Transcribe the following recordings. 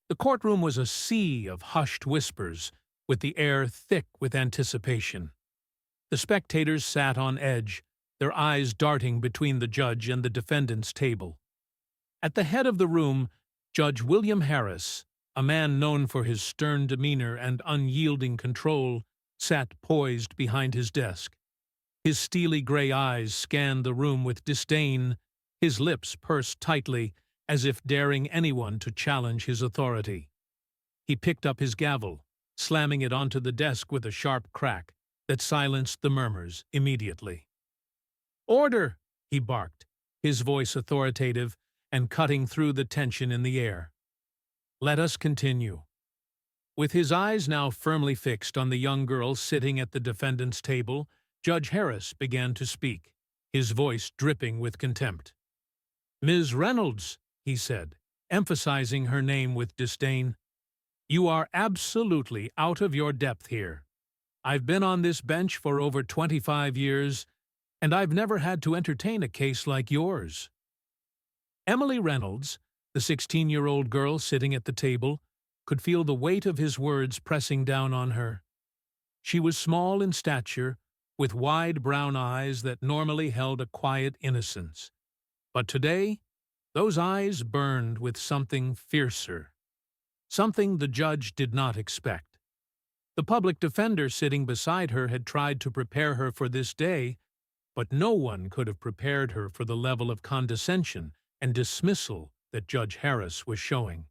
The courtroom was a sea of hushed whispers, with the air thick with anticipation. The spectators sat on edge, their eyes darting between the judge and the defendant's table. At the head of the room, Judge William Harris, a man known for his stern demeanor and unyielding control, sat poised behind his desk. His steely gray eyes scanned the room with disdain, his lips pursed tightly, as if daring anyone to challenge his authority. He picked up his gavel, slamming it onto the desk with a sharp crack that silenced the murmurs immediately. "Order!" he barked, his voice authoritative and cutting through the tension in the air. "Let us continue." With his eyes now firmly fixed on the young girl sitting at the defendant's table, Judge Harris began to speak, his voice dripping with contempt. "Ms. Reynolds," he said, emphasizing her name with disdain, "you are absolutely out of your depth here. I've been on this bench for over 25 years, and I've never had to entertain a case like yours." Emily Reynolds, the 16-year-old girl sitting at the table, could feel the weight of his words pressing down on her. She was small in stature, with wide brown eyes that normally held a quiet innocence. But today, those eyes burned with something fiercer, something the judge did not expect. The public defender sitting beside her had tried to prepare her for this day, but no one could have prepared her for the level of condescension and dismissal that Judge Harris was showing.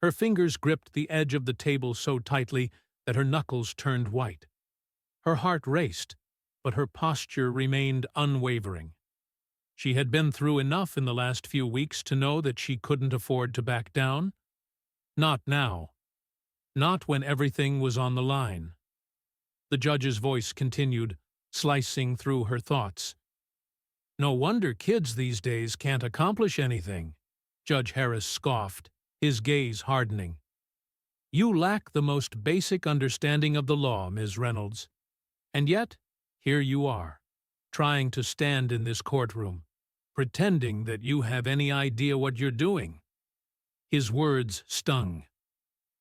Her fingers gripped the edge of the table so tightly that her knuckles turned white. Her heart raced, but her posture remained unwavering. She had been through enough in the last few weeks to know that she couldn't afford to back down. Not now. Not when everything was on the line. The judge's voice continued, slicing through her thoughts. "No wonder kids these days can't accomplish anything," Judge Harris scoffed, his gaze hardening. "You lack the most basic understanding of the law, Ms. Reynolds. And yet, here you are, trying to stand in this courtroom, pretending that you have any idea what you're doing." His words stung.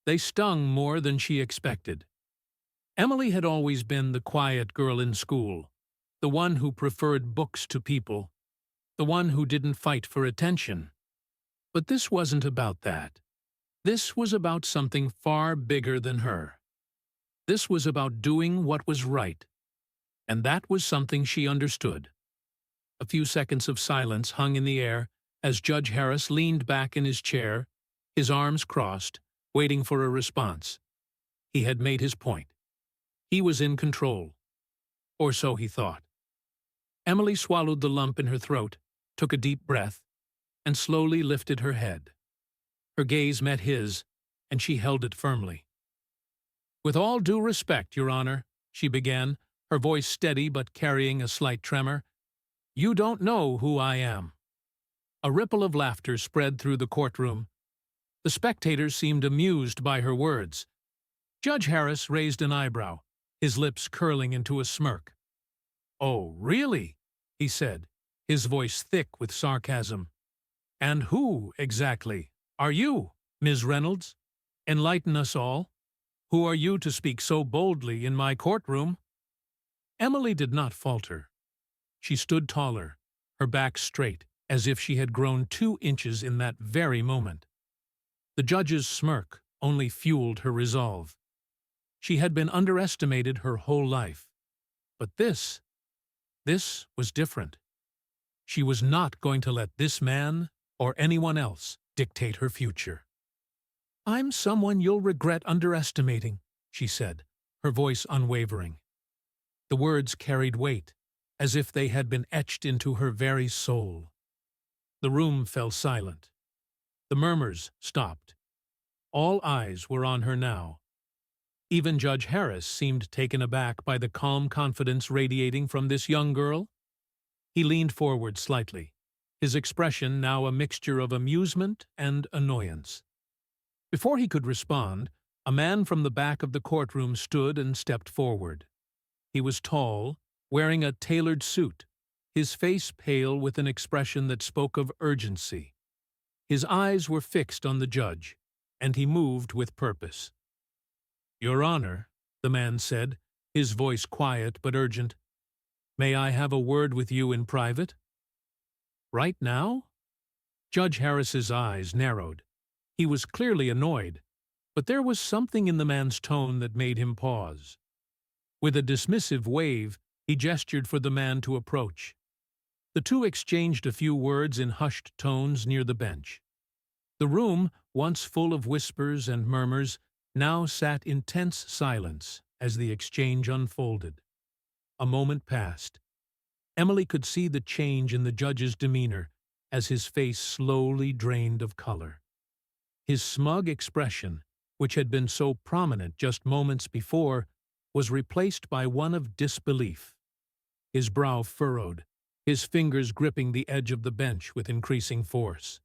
They stung more than she expected. Emily had always been the quiet girl in school, the one who preferred books to people, the one who didn't fight for attention. But this wasn't about that. This was about something far bigger than her. This was about doing what was right, and that was something she understood. A few seconds of silence hung in the air as Judge Harris leaned back in his chair, his arms crossed, waiting for a response. He had made his point. He was in control. Or so he thought. Emily swallowed the lump in her throat, took a deep breath, and slowly lifted her head. Her gaze met his, and she held it firmly. "With all due respect, Your Honor," she began, her voice steady but carrying a slight tremor, "you don't know who I am." A ripple of laughter spread through the courtroom. The spectators seemed amused by her words. Judge Harris raised an eyebrow, his lips curling into a smirk. "Oh, really?" he said, his voice thick with sarcasm. "And who, exactly, are you, Ms. Reynolds? Enlighten us all. Who are you to speak so boldly in my courtroom?" Emily did not falter. She stood taller, her back straight, as if she had grown 2 inches in that very moment. The judge's smirk only fueled her resolve. She had been underestimated her whole life. But this was different. She was not going to let this man or anyone else dictate her future. "I'm someone you'll regret underestimating," she said, her voice unwavering. The words carried weight, as if they had been etched into her very soul. The room fell silent. The murmurs stopped. All eyes were on her now. Even Judge Harris seemed taken aback by the calm confidence radiating from this young girl. He leaned forward slightly, his expression now a mixture of amusement and annoyance. Before he could respond, a man from the back of the courtroom stood and stepped forward. He was tall, wearing a tailored suit, his face pale with an expression that spoke of urgency. His eyes were fixed on the judge, and he moved with purpose. "Your Honor," the man said, his voice quiet but urgent, "may I have a word with you in private?" "Right now?" Judge Harris's eyes narrowed. He was clearly annoyed, but there was something in the man's tone that made him pause. With a dismissive wave, he gestured for the man to approach. The two exchanged a few words in hushed tones near the bench. The room, once full of whispers and murmurs, now sat in tense silence as the exchange unfolded. A moment passed. Emily could see the change in the judge's demeanor as his face slowly drained of color. His smug expression, which had been so prominent just moments before, was replaced by one of disbelief. His brow furrowed, his fingers gripping the edge of the bench with increasing force.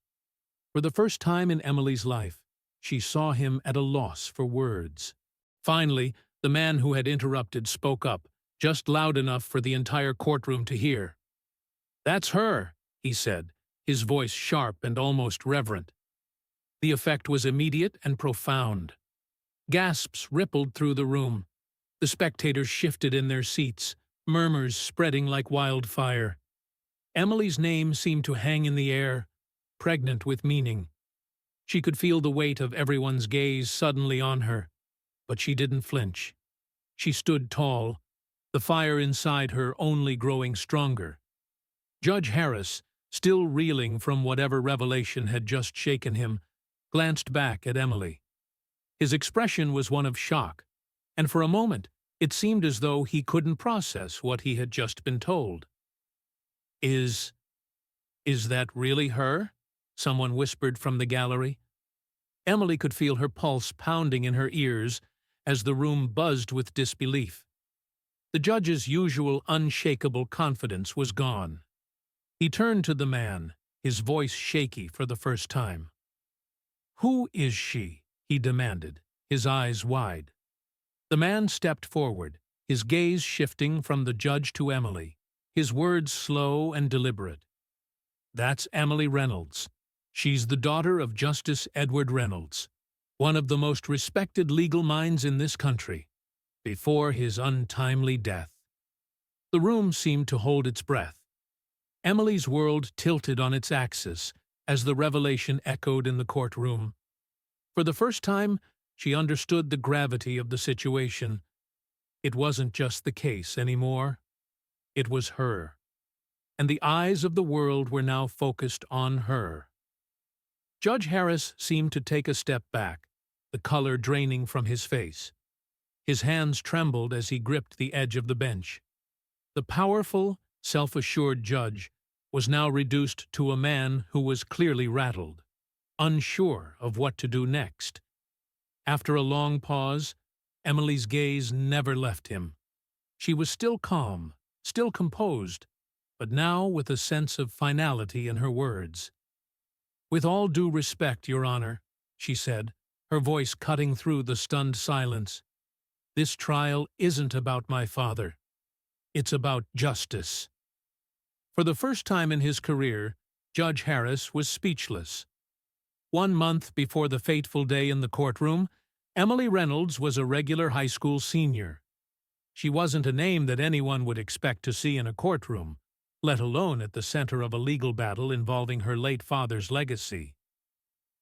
For the first time in Emily's life, she saw him at a loss for words. Finally, the man who had interrupted spoke up, just loud enough for the entire courtroom to hear. "That's her," he said, his voice sharp and almost reverent. The effect was immediate and profound. Gasps rippled through the room. The spectators shifted in their seats, murmurs spreading like wildfire. Emily's name seemed to hang in the air, pregnant with meaning. She could feel the weight of everyone's gaze suddenly on her, but she didn't flinch. She stood tall, the fire inside her only growing stronger. Judge Harris, still reeling from whatever revelation had just shaken him, glanced back at Emily. His expression was one of shock, and for a moment it seemed as though he couldn't process what he had just been told. Is that really her?" someone whispered from the gallery. Emily could feel her pulse pounding in her ears as the room buzzed with disbelief. The judge's usual unshakable confidence was gone. He turned to the man, his voice shaky for the first time. "Who is she?" he demanded, his eyes wide. The man stepped forward, his gaze shifting from the judge to Emily, his words slow and deliberate. "That's Emily Reynolds. She's the daughter of Justice Edward Reynolds, one of the most respected legal minds in this country, before his untimely death." The room seemed to hold its breath. Emily's world tilted on its axis as the revelation echoed in the courtroom. For the first time, she understood the gravity of the situation. It wasn't just the case anymore. It was her. And the eyes of the world were now focused on her. Judge Harris seemed to take a step back, the color draining from his face. His hands trembled as he gripped the edge of the bench. The powerful, self-assured judge was now reduced to a man who was clearly rattled, unsure of what to do next. After a long pause, Emily's gaze never left him. She was still calm, still composed, but now with a sense of finality in her words. "With all due respect, Your Honor," she said, her voice cutting through the stunned silence, "this trial isn't about my father. It's about justice." For the first time in his career, Judge Harris was speechless. 1 month before the fateful day in the courtroom, Emily Reynolds was a regular high school senior. She wasn't a name that anyone would expect to see in a courtroom, let alone at the center of a legal battle involving her late father's legacy.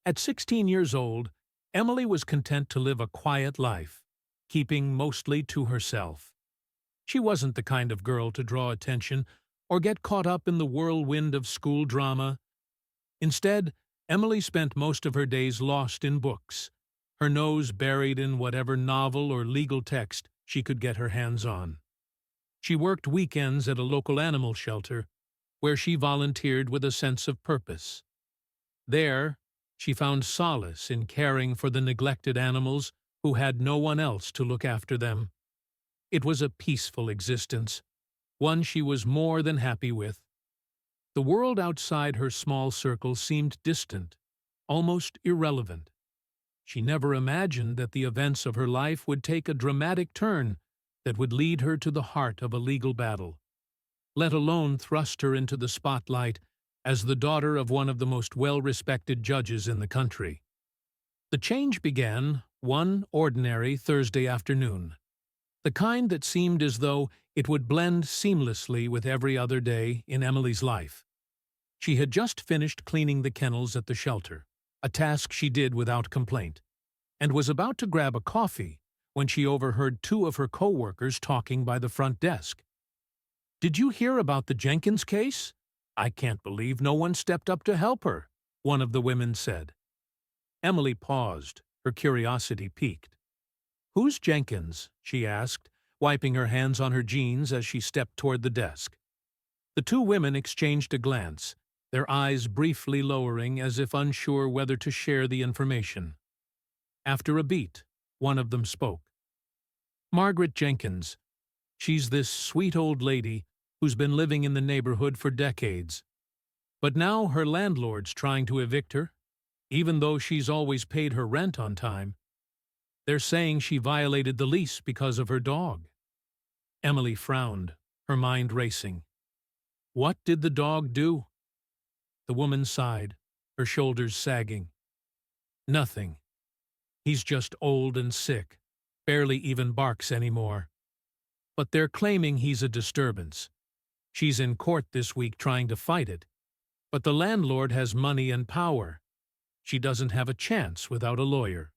At 16 years old, Emily was content to live a quiet life, keeping mostly to herself. She wasn't the kind of girl to draw attention or get caught up in the whirlwind of school drama. Instead, Emily spent most of her days lost in books, her nose buried in whatever novel or legal text she could get her hands on. She worked weekends at a local animal shelter, where she volunteered with a sense of purpose. There, she found solace in caring for the neglected animals who had no one else to look after them. It was a peaceful existence, one she was more than happy with. The world outside her small circle seemed distant, almost irrelevant. She never imagined that the events of her life would take a dramatic turn that would lead her to the heart of a legal battle, let alone thrust her into the spotlight as the daughter of one of the most well-respected judges in the country. The change began one ordinary Thursday afternoon, the kind that seemed as though it would blend seamlessly with every other day in Emily's life. She had just finished cleaning the kennels at the shelter, a task she did without complaint, and was about to grab a coffee when she overheard two of her co-workers talking by the front desk. "Did you hear about the Jenkins case? I can't believe no one stepped up to help her," one of the women said. Emily paused, her curiosity piqued. "Who's Jenkins?" she asked, wiping her hands on her jeans as she stepped toward the desk. The two women exchanged a glance, their eyes briefly lowering as if unsure whether to share the information. After a beat, one of them spoke. "Margaret Jenkins. She's this sweet old lady who's been living in the neighborhood for decades. But now her landlord's trying to evict her, even though she's always paid her rent on time. They're saying she violated the lease because of her dog." Emily frowned, her mind racing. What did the dog do? The woman sighed, her shoulders sagging. "Nothing. He's just old and sick, barely even barks anymore. But they're claiming he's a disturbance. She's in court this week trying to fight it. But the landlord has money and power. She doesn't have a chance without a lawyer."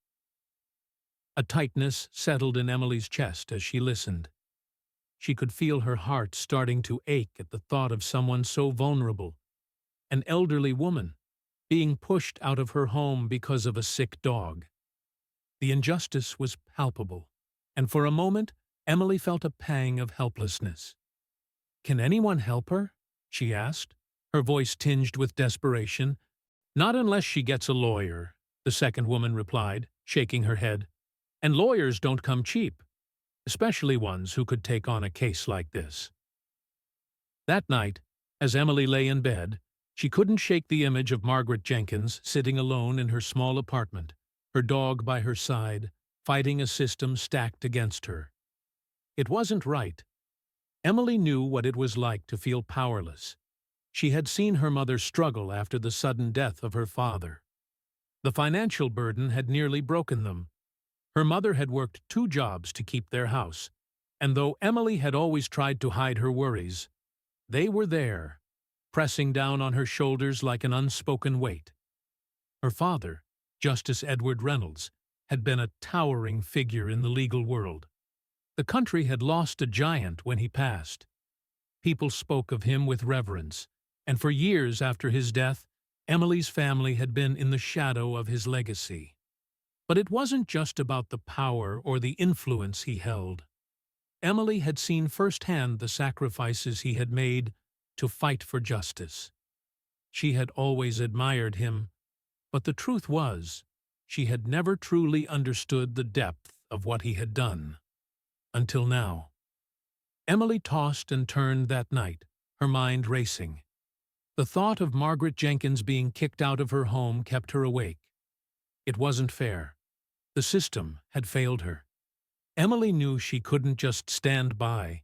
A tightness settled in Emily's chest as she listened. She could feel her heart starting to ache at the thought of someone so vulnerable, an elderly woman, being pushed out of her home because of a sick dog. The injustice was palpable, and for a moment Emily felt a pang of helplessness. "Can anyone help her?" she asked, her voice tinged with desperation. "Not unless she gets a lawyer," the second woman replied, shaking her head. "And lawyers don't come cheap, especially ones who could take on a case like this." That night, as Emily lay in bed, she couldn't shake the image of Margaret Jenkins sitting alone in her small apartment, her dog by her side, fighting a system stacked against her. It wasn't right. Emily knew what it was like to feel powerless. She had seen her mother struggle after the sudden death of her father. The financial burden had nearly broken them. Her mother had worked 2 jobs to keep their house, and though Emily had always tried to hide her worries, they were there, pressing down on her shoulders like an unspoken weight. Her father, Justice Edward Reynolds, had been a towering figure in the legal world. The country had lost a giant when he passed. People spoke of him with reverence, and for years after his death, Emily's family had been in the shadow of his legacy. But it wasn't just about the power or the influence he held. Emily had seen firsthand the sacrifices he had made to fight for justice. She had always admired him, but the truth was, she had never truly understood the depth of what he had done. Until now. Emily tossed and turned that night, her mind racing. The thought of Margaret Jenkins being kicked out of her home kept her awake. It wasn't fair. The system had failed her. Emily knew she couldn't just stand by.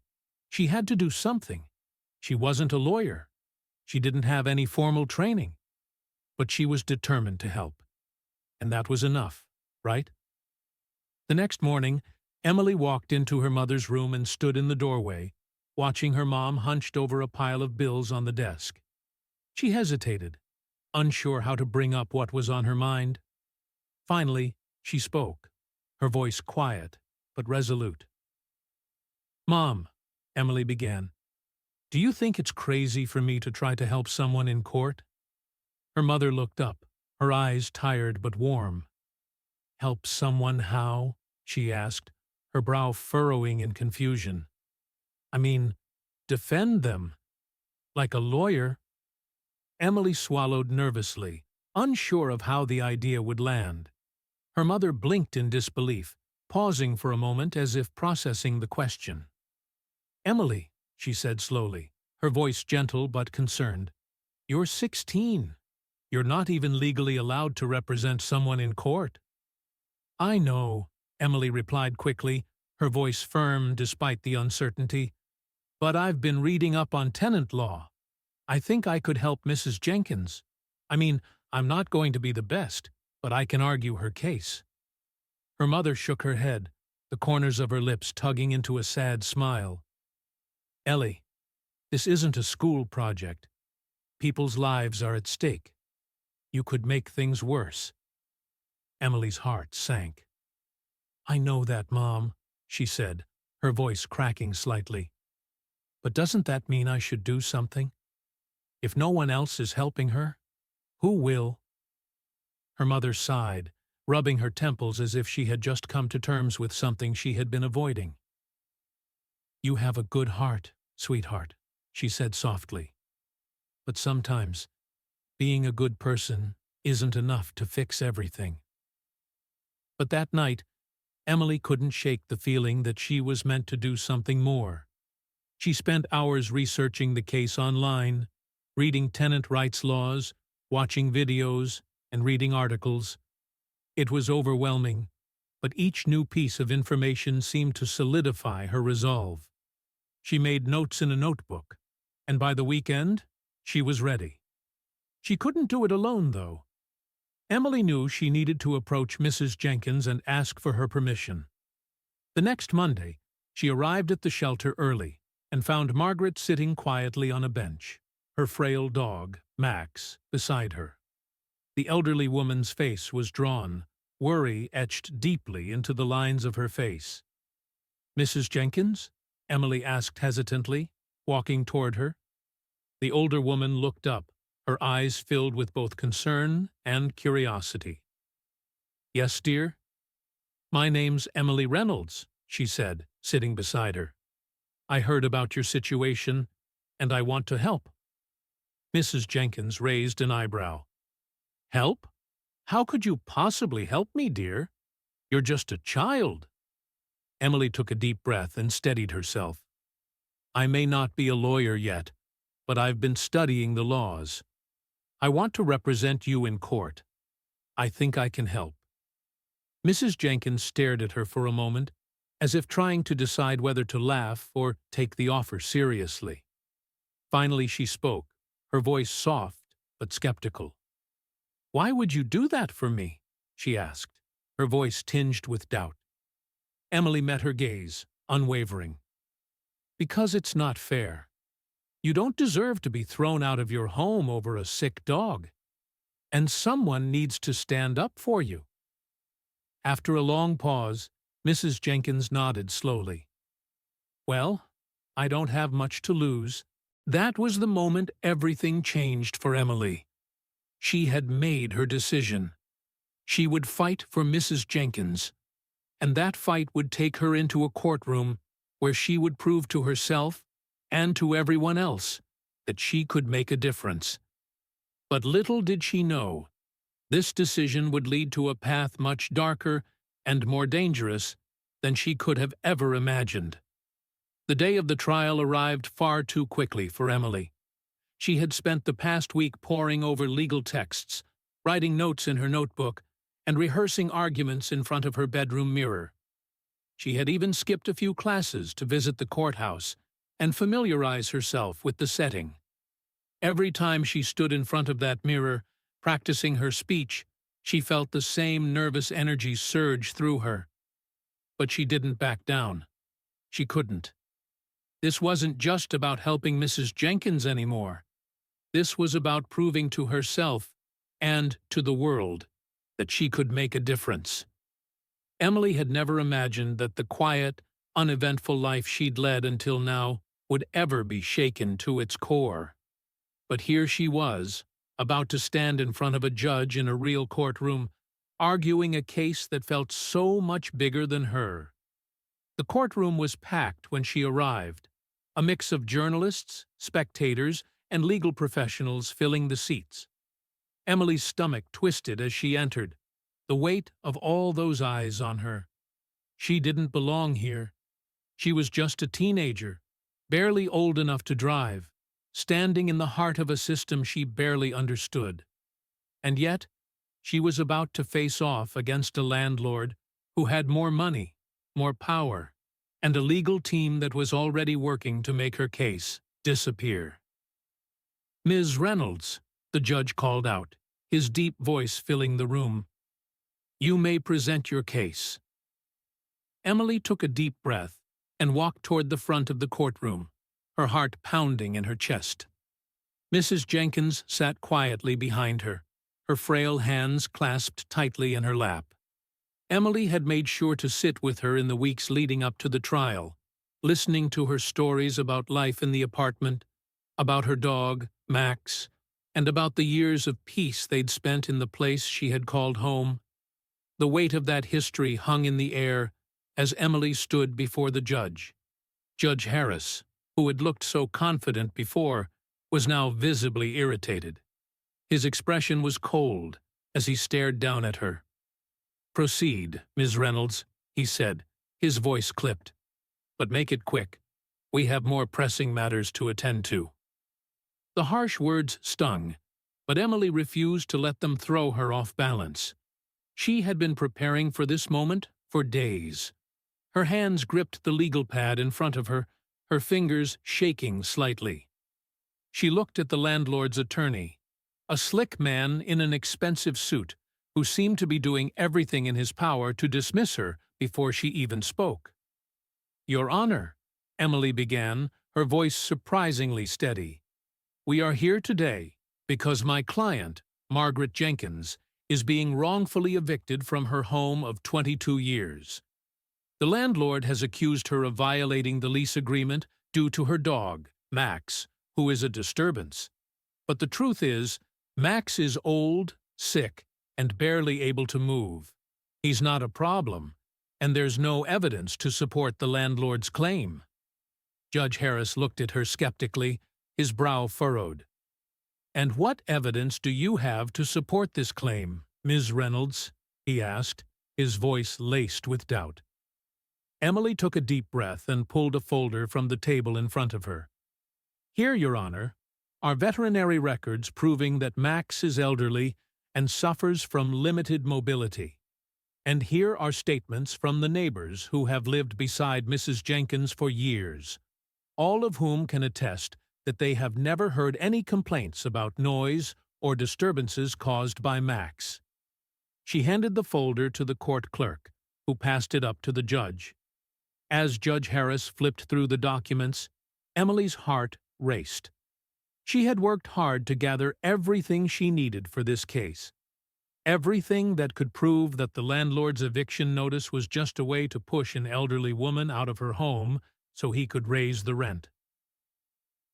She had to do something. She wasn't a lawyer. She didn't have any formal training. But she was determined to help. And that was enough, right? The next morning, Emily walked into her mother's room and stood in the doorway, watching her mom hunched over a pile of bills on the desk. She hesitated, unsure how to bring up what was on her mind. Finally, she spoke, her voice quiet but resolute. "Mom," Emily began, "do you think it's crazy for me to try to help someone in court?" Her mother looked up, her eyes tired but warm. "Help someone how?" she asked, her brow furrowing in confusion. "I mean, defend them. Like a lawyer." Emily swallowed nervously, unsure of how the idea would land. Her mother blinked in disbelief, pausing for a moment as if processing the question. "Emily," she said slowly, her voice gentle but concerned, "you're 16. You're not even legally allowed to represent someone in court." "I know," Emily replied quickly, her voice firm despite the uncertainty. "But I've been reading up on tenant law. I think I could help Mrs. Jenkins. I mean, I'm not going to be the best, but I can argue her case." Her mother shook her head, the corners of her lips tugging into a sad smile. "Ellie, this isn't a school project. People's lives are at stake. You could make things worse." Emily's heart sank. "I know that, Mom," she said, her voice cracking slightly. "But doesn't that mean I should do something? If no one else is helping her, who will?" Her mother sighed, rubbing her temples as if she had just come to terms with something she had been avoiding. "You have a good heart, sweetheart," she said softly. "But sometimes, being a good person isn't enough to fix everything." But that night, Emily couldn't shake the feeling that she was meant to do something more. She spent hours researching the case online, reading tenant rights laws, watching videos, and reading articles. It was overwhelming, but each new piece of information seemed to solidify her resolve. She made notes in a notebook, and by the weekend, she was ready. She couldn't do it alone, though. Emily knew she needed to approach Mrs. Jenkins and ask for her permission. The next Monday, she arrived at the shelter early and found Margaret sitting quietly on a bench, her frail dog, Max, beside her. The elderly woman's face was drawn, worry etched deeply into the lines of her face. "Mrs. Jenkins?" Emily asked hesitantly, walking toward her. The older woman looked up, her eyes filled with both concern and curiosity. "Yes, dear?" "My name's Emily Reynolds," she said, sitting beside her. "I heard about your situation, and I want to help." Mrs. Jenkins raised an eyebrow. "Help? How could you possibly help me, dear? You're just a child." Emily took a deep breath and steadied herself. "I may not be a lawyer yet, but I've been studying the laws. I want to represent you in court. I think I can help." Mrs. Jenkins stared at her for a moment, as if trying to decide whether to laugh or take the offer seriously. Finally she spoke, her voice soft but skeptical. "Why would you do that for me?" she asked, her voice tinged with doubt. Emily met her gaze, unwavering. "Because it's not fair. You don't deserve to be thrown out of your home over a sick dog. And someone needs to stand up for you." After a long pause, Mrs. Jenkins nodded slowly. "Well, I don't have much to lose." That was the moment everything changed for Emily. She had made her decision. She would fight for Mrs. Jenkins, and that fight would take her into a courtroom where she would prove to herself and to everyone else that she could make a difference. But little did she know, this decision would lead to a path much darker and more dangerous than she could have ever imagined. The day of the trial arrived far too quickly for Emily. She had spent the past week poring over legal texts, writing notes in her notebook, and rehearsing arguments in front of her bedroom mirror. She had even skipped a few classes to visit the courthouse and familiarize herself with the setting. Every time she stood in front of that mirror, practicing her speech, she felt the same nervous energy surge through her. But she didn't back down. She couldn't. This wasn't just about helping Mrs. Jenkins anymore. This was about proving to herself and to the world that she could make a difference. Emily had never imagined that the quiet, uneventful life she'd led until now would ever be shaken to its core. But here she was, about to stand in front of a judge in a real courtroom, arguing a case that felt so much bigger than her. The courtroom was packed when she arrived, a mix of journalists, spectators, and legal professionals filling the seats. Emily's stomach twisted as she entered, the weight of all those eyes on her. She didn't belong here. She was just a teenager, barely old enough to drive, standing in the heart of a system she barely understood. And yet, she was about to face off against a landlord who had more money, more power, and a legal team that was already working to make her case disappear. "Ms. Reynolds," the judge called out, his deep voice filling the room. You may present your case." Emily took a deep breath and walked toward the front of the courtroom, her heart pounding in her chest. Mrs. Jenkins sat quietly behind her, her frail hands clasped tightly in her lap. Emily had made sure to sit with her in the weeks leading up to the trial, listening to her stories about life in the apartment, about her dog, Max, and about the years of peace they'd spent in the place she had called home. The weight of that history hung in the air as Emily stood before the judge. Judge Harris, who had looked so confident before, was now visibly irritated. His expression was cold as he stared down at her. "Proceed, Ms. Reynolds," he said, his voice clipped. "But make it quick. We have more pressing matters to attend to." The harsh words stung, but Emily refused to let them throw her off balance. She had been preparing for this moment for days. Her hands gripped the legal pad in front of her, her fingers shaking slightly. She looked at the landlord's attorney, a slick man in an expensive suit, who seemed to be doing everything in his power to dismiss her before she even spoke. "Your Honor," Emily began, her voice surprisingly steady, "we are here today because my client, Margaret Jenkins, is being wrongfully evicted from her home of 22 years. The landlord has accused her of violating the lease agreement due to her dog, Max, who is a disturbance. But the truth is, Max is old, sick, and barely able to move. He's not a problem, and there's no evidence to support the landlord's claim." Judge Harris looked at her skeptically, his brow furrowed. "And what evidence do you have to support this claim, Ms. Reynolds?" he asked, his voice laced with doubt. Emily took a deep breath and pulled a folder from the table in front of her. "Here, Your Honor, are veterinary records proving that Max is elderly and suffers from limited mobility. And here are statements from the neighbors who have lived beside Mrs. Jenkins for years, all of whom can attest that they have never heard any complaints about noise or disturbances caused by Max." She handed the folder to the court clerk, who passed it up to the judge. As Judge Harris flipped through the documents, Emily's heart raced. She had worked hard to gather everything she needed for this case. Everything that could prove that the landlord's eviction notice was just a way to push an elderly woman out of her home so he could raise the rent.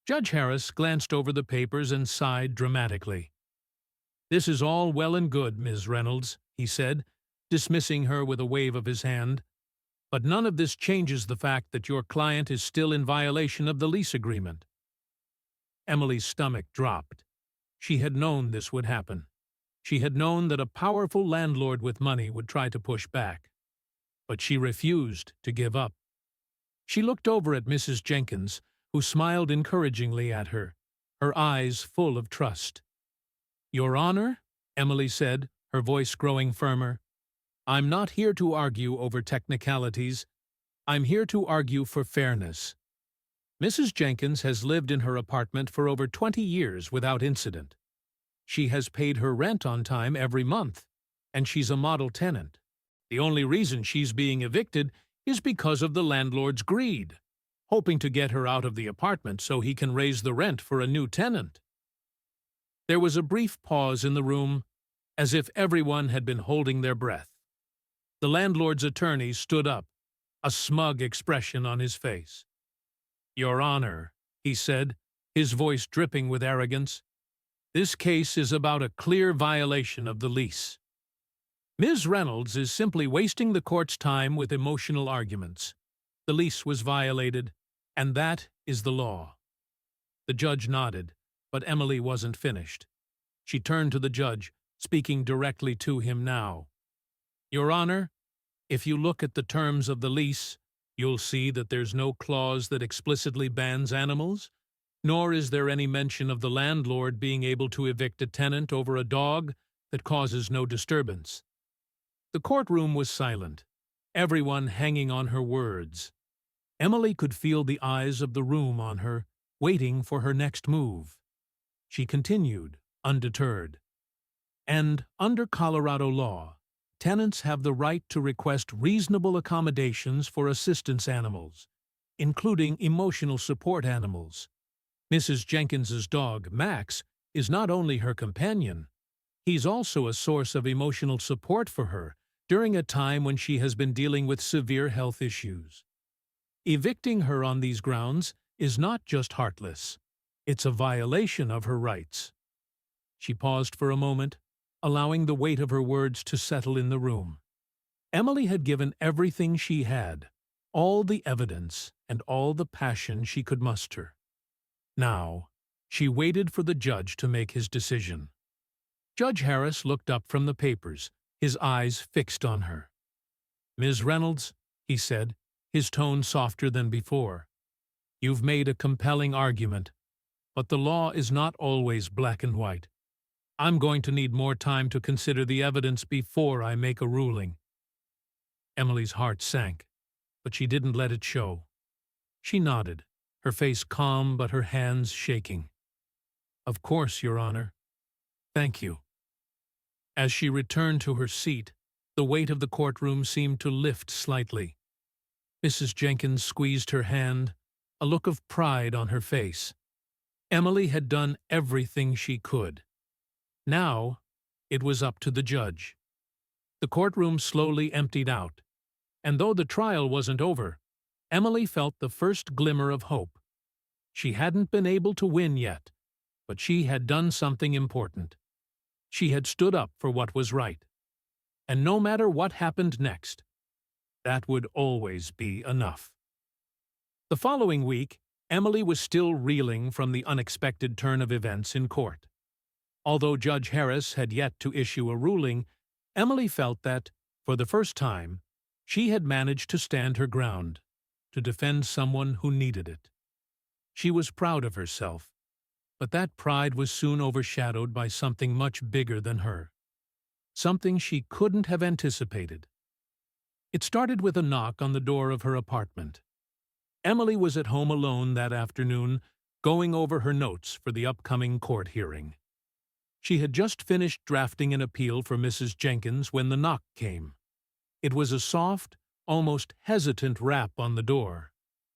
Judge Harris glanced over the papers and sighed dramatically. "This is all well and good, Ms. Reynolds," he said, dismissing her with a wave of his hand. "But none of this changes the fact that your client is still in violation of the lease agreement." Emily's stomach dropped. She had known this would happen. She had known that a powerful landlord with money would try to push back. But she refused to give up. She looked over at Mrs. Jenkins, who smiled encouragingly at her, her eyes full of trust. "Your Honor," Emily said, her voice growing firmer, "I'm not here to argue over technicalities. I'm here to argue for fairness. Mrs. Jenkins has lived in her apartment for over 20 years without incident. She has paid her rent on time every month, and she's a model tenant. The only reason she's being evicted is because of the landlord's greed, hoping to get her out of the apartment so he can raise the rent for a new tenant." There was a brief pause in the room, as if everyone had been holding their breath. The landlord's attorney stood up, a smug expression on his face. "Your Honor," he said, his voice dripping with arrogance, "this case is about a clear violation of the lease. Ms. Reynolds is simply wasting the court's time with emotional arguments. The lease was violated, and that is the law." The judge nodded, but Emily wasn't finished. She turned to the judge, speaking directly to him now. "Your Honor, if you look at the terms of the lease, you'll see that there's no clause that explicitly bans animals, nor is there any mention of the landlord being able to evict a tenant over a dog that causes no disturbance." The courtroom was silent, everyone hanging on her words. Emily could feel the eyes of the room on her, waiting for her next move. She continued, undeterred. "And under Colorado law, tenants have the right to request reasonable accommodations for assistance animals, including emotional support animals. Mrs. Jenkins's dog, Max, is not only her companion, he's also a source of emotional support for her during a time when she has been dealing with severe health issues. Evicting her on these grounds is not just heartless, it's a violation of her rights. She paused for a moment, allowing the weight of her words to settle in the room. Emily had given everything she had, all the evidence and all the passion she could muster. Now, she waited for the judge to make his decision. Judge Harris looked up from the papers, his eyes fixed on her. "Ms. Reynolds," he said, his tone softer than before, "you've made a compelling argument, but the law is not always black and white. I'm going to need more time to consider the evidence before I make a ruling." Emily's heart sank, but she didn't let it show. She nodded, her face calm but her hands shaking. "Of course, Your Honor. Thank you." As she returned to her seat, the weight of the courtroom seemed to lift slightly. Mrs. Jenkins squeezed her hand, a look of pride on her face. Emily had done everything she could. Now, it was up to the judge. The courtroom slowly emptied out, and though the trial wasn't over, Emily felt the first glimmer of hope. She hadn't been able to win yet, but she had done something important. She had stood up for what was right. And no matter what happened next, that would always be enough. The following week, Emily was still reeling from the unexpected turn of events in court. Although Judge Harris had yet to issue a ruling, Emily felt that, for the first time, she had managed to stand her ground, to defend someone who needed it. She was proud of herself, but that pride was soon overshadowed by something much bigger than her. Something she couldn't have anticipated. It started with a knock on the door of her apartment. Emily was at home alone that afternoon, going over her notes for the upcoming court hearing. She had just finished drafting an appeal for Mrs. Jenkins when the knock came. It was a soft, almost hesitant rap on the door,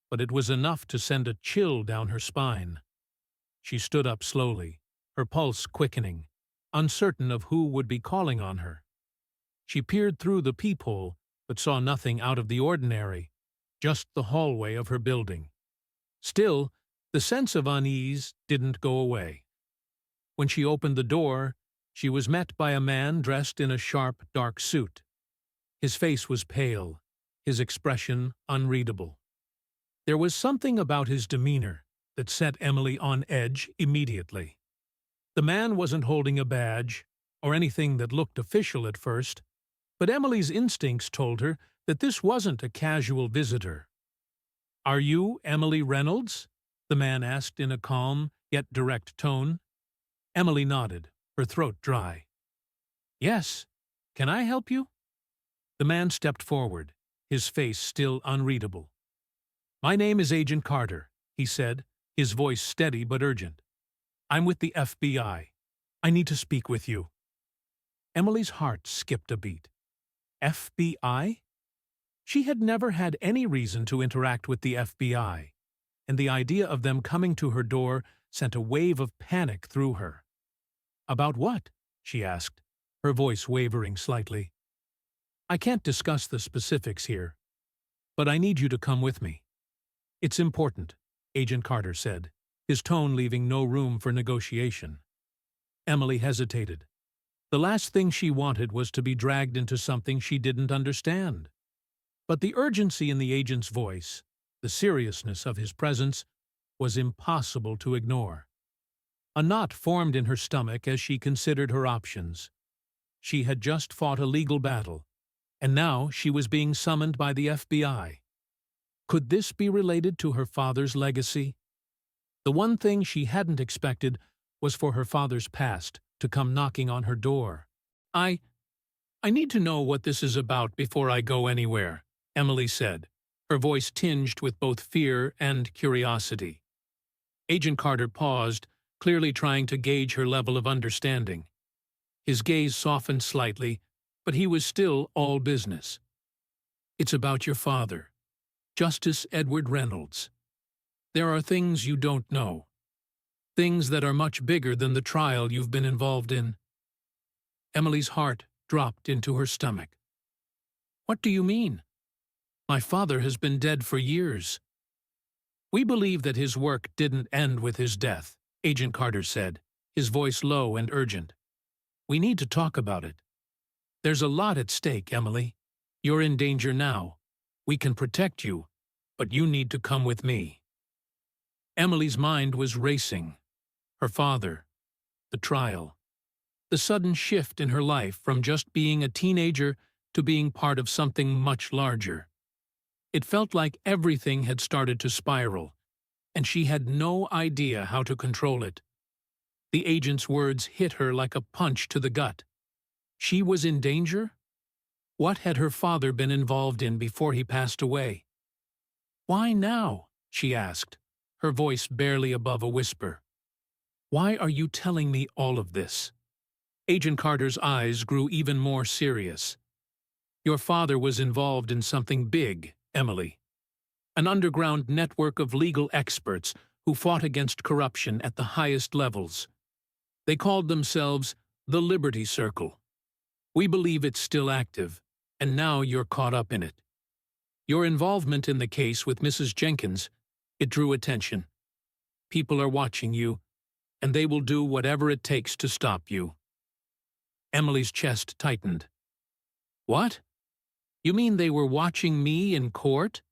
but it was enough to send a chill down her spine. She stood up slowly, her pulse quickening, uncertain of who would be calling on her. She peered through the peephole, but saw nothing out of the ordinary, just the hallway of her building. Still, the sense of unease didn't go away. When she opened the door, she was met by a man dressed in a sharp, dark suit. His face was pale, his expression unreadable. There was something about his demeanor that set Emily on edge immediately. The man wasn't holding a badge or anything that looked official at first, but Emily's instincts told her that this wasn't a casual visitor. "Are you Emily Reynolds?" the man asked in a calm yet direct tone. Emily nodded, her throat dry. "Yes. Can I help you?" The man stepped forward, his face still unreadable. "My name is Agent Carter," he said, his voice steady but urgent. "I'm with the FBI. I need to speak with you." Emily's heart skipped a beat. FBI? She had never had any reason to interact with the FBI, and the idea of them coming to her door sent a wave of panic through her. "About what?" she asked, her voice wavering slightly. "I can't discuss the specifics here, but I need you to come with me." "It's important," Agent Carter said, his tone leaving no room for negotiation. Emily hesitated. The last thing she wanted was to be dragged into something she didn't understand. But the urgency in the agent's voice, the seriousness of his presence, was impossible to ignore. A knot formed in her stomach as she considered her options. She had just fought a legal battle, and now she was being summoned by the FBI. Could this be related to her father's legacy? The one thing she hadn't expected was for her father's past to come knocking on her door. I need to know what this is about before I go anywhere," Emily said, her voice tinged with both fear and curiosity. Agent Carter paused, clearly trying to gauge her level of understanding. His gaze softened slightly, but he was still all business. "It's about your father, Justice Edward Reynolds. There are things you don't know. Things that are much bigger than the trial you've been involved in." Emily's heart dropped into her stomach. "What do you mean? My father has been dead for years." "We believe that his work didn't end with his death," Agent Carter said, his voice low and urgent. "We need to talk about it. There's a lot at stake, Emily. You're in danger now. We can protect you, but you need to come with me." Emily's mind was racing. Her father, the trial, the sudden shift in her life from just being a teenager to being part of something much larger. It felt like everything had started to spiral, and she had no idea how to control it. The agent's words hit her like a punch to the gut. She was in danger? What had her father been involved in before he passed away? "Why now?" she asked, her voice barely above a whisper. "Why are you telling me all of this?" Agent Carter's eyes grew even more serious. "Your father was involved in something big, Emily. An underground network of legal experts who fought against corruption at the highest levels. They called themselves the Liberty Circle. We believe it's still active, and now you're caught up in it. Your involvement in the case with Mrs. Jenkins, it drew attention. People are watching you, and they will do whatever it takes to stop you." Emily's chest tightened. "What? You mean they were watching me in court?"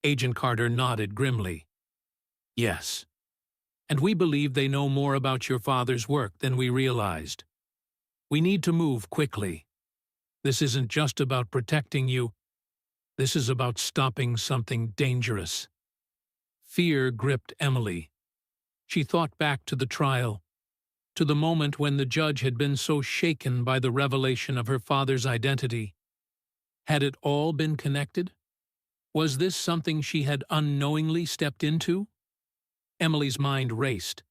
Agent Carter nodded grimly. "Yes. And we believe they know more about your father's work than we realized. We need to move quickly. This isn't just about protecting you. This is about stopping something dangerous." Fear gripped Emily. She thought back to the trial, to the moment when the judge had been so shaken by the revelation of her father's identity. Had it all been connected? Was this something she had unknowingly stepped into? Emily's mind raced,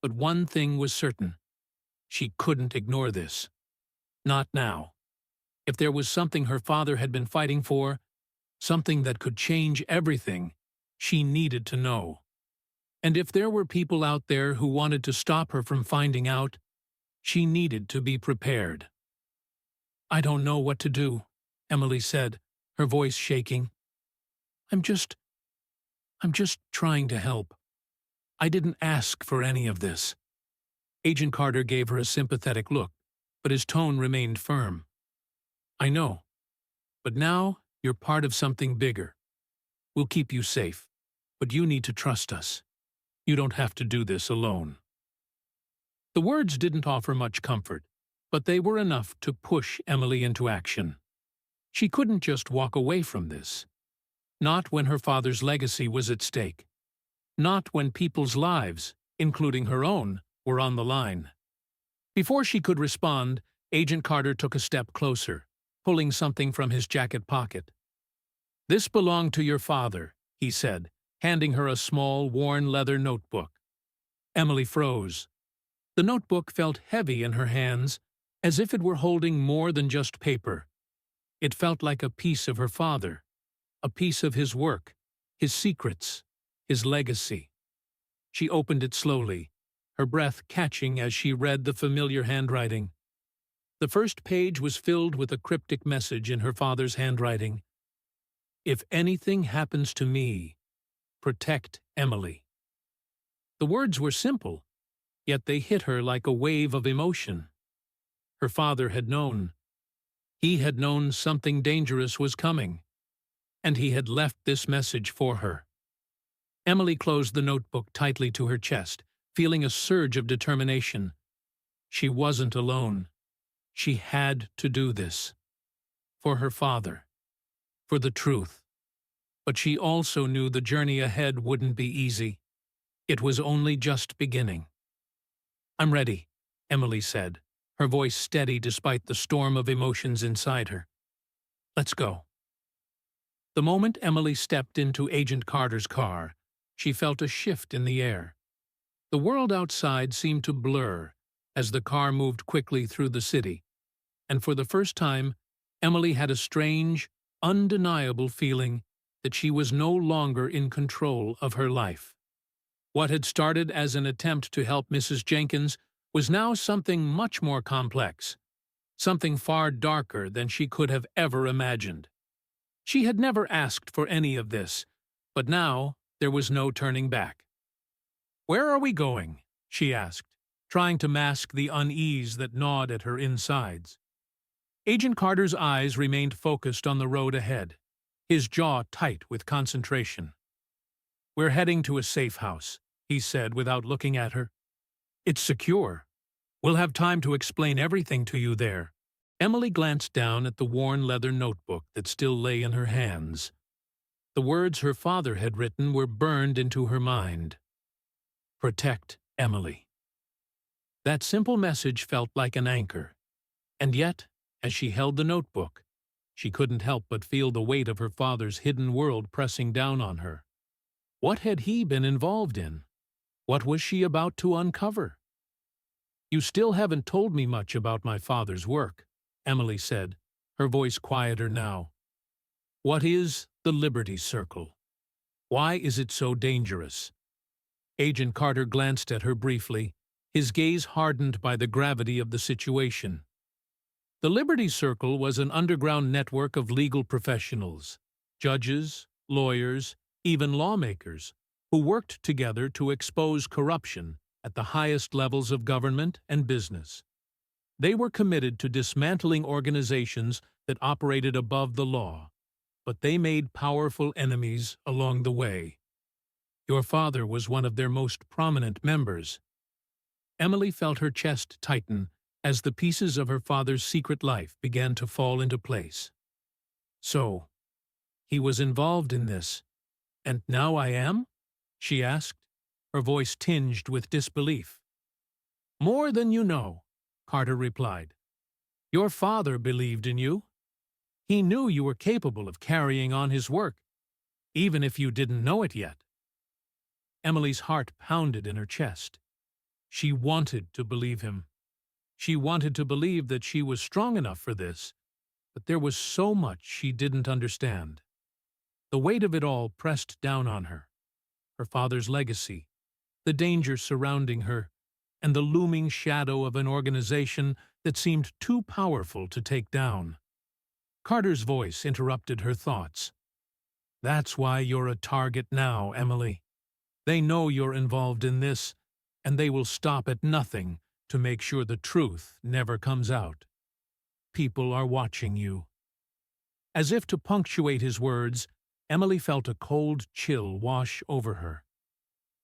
but one thing was certain. She couldn't ignore this. Not now. If there was something her father had been fighting for, something that could change everything, she needed to know. And if there were people out there who wanted to stop her from finding out, she needed to be prepared. "I don't know what to do," Emily said, her voice shaking. I'm just trying to help. I didn't ask for any of this." Agent Carter gave her a sympathetic look, but his tone remained firm. "I know. But now you're part of something bigger. We'll keep you safe, but you need to trust us. You don't have to do this alone." The words didn't offer much comfort, but they were enough to push Emily into action. She couldn't just walk away from this. Not when her father's legacy was at stake. Not when people's lives, including her own, were on the line. Before she could respond, Agent Carter took a step closer, pulling something from his jacket pocket. "This belonged to your father," he said, handing her a small, worn leather notebook. Emily froze. The notebook felt heavy in her hands, as if it were holding more than just paper. It felt like a piece of her father, a piece of his work, his secrets, his legacy. She opened it slowly, her breath catching as she read the familiar handwriting. The first page was filled with a cryptic message in her father's handwriting. "If anything happens to me, protect Emily." The words were simple, yet they hit her like a wave of emotion. Her father had known. He had known something dangerous was coming, and he had left this message for her. Emily closed the notebook tightly to her chest, feeling a surge of determination. She wasn't alone. She had to do this. For her father. For the truth. But she also knew the journey ahead wouldn't be easy. It was only just beginning. "I'm ready," Emily said, her voice steady despite the storm of emotions inside her. "Let's go." The moment Emily stepped into Agent Carter's car, she felt a shift in the air. The world outside seemed to blur as the car moved quickly through the city, and for the first time, Emily had a strange, undeniable feeling that she was no longer in control of her life. What had started as an attempt to help Mrs. Jenkins was now something much more complex, something far darker than she could have ever imagined. She had never asked for any of this, but now there was no turning back. "Where are we going?" she asked, trying to mask the unease that gnawed at her insides. Agent Carter's eyes remained focused on the road ahead, his jaw tight with concentration. "We're heading to a safe house," he said without looking at her. "It's secure. We'll have time to explain everything to you there." Emily glanced down at the worn leather notebook that still lay in her hands. The words her father had written were burned into her mind. Protect Emily. That simple message felt like an anchor, and yet, as she held the notebook, she couldn't help but feel the weight of her father's hidden world pressing down on her. What had he been involved in? What was she about to uncover? "You still haven't told me much about my father's work," Emily said, her voice quieter now. "What is the Liberty Circle? Why is it so dangerous?" Agent Carter glanced at her briefly, his gaze hardened by the gravity of the situation. The Liberty Circle was an underground network of legal professionals, judges, lawyers, even lawmakers, who worked together to expose corruption at the highest levels of government and business. They were committed to dismantling organizations that operated above the law, but they made powerful enemies along the way. Your father was one of their most prominent members. Emily felt her chest tighten as the pieces of her father's secret life began to fall into place. "So, he was involved in this, and now I am?" she asked, her voice tinged with disbelief. "More than you know," Carter replied. "Your father believed in you. He knew you were capable of carrying on his work, even if you didn't know it yet." Emily's heart pounded in her chest. She wanted to believe him. She wanted to believe that she was strong enough for this, but there was so much she didn't understand. The weight of it all pressed down on her. Her father's legacy, the danger surrounding her, and the looming shadow of an organization that seemed too powerful to take down. Carter's voice interrupted her thoughts. "That's why you're a target now, Emily. They know you're involved in this, and they will stop at nothing to make sure the truth never comes out. People are watching you." As if to punctuate his words, Emily felt a cold chill wash over her.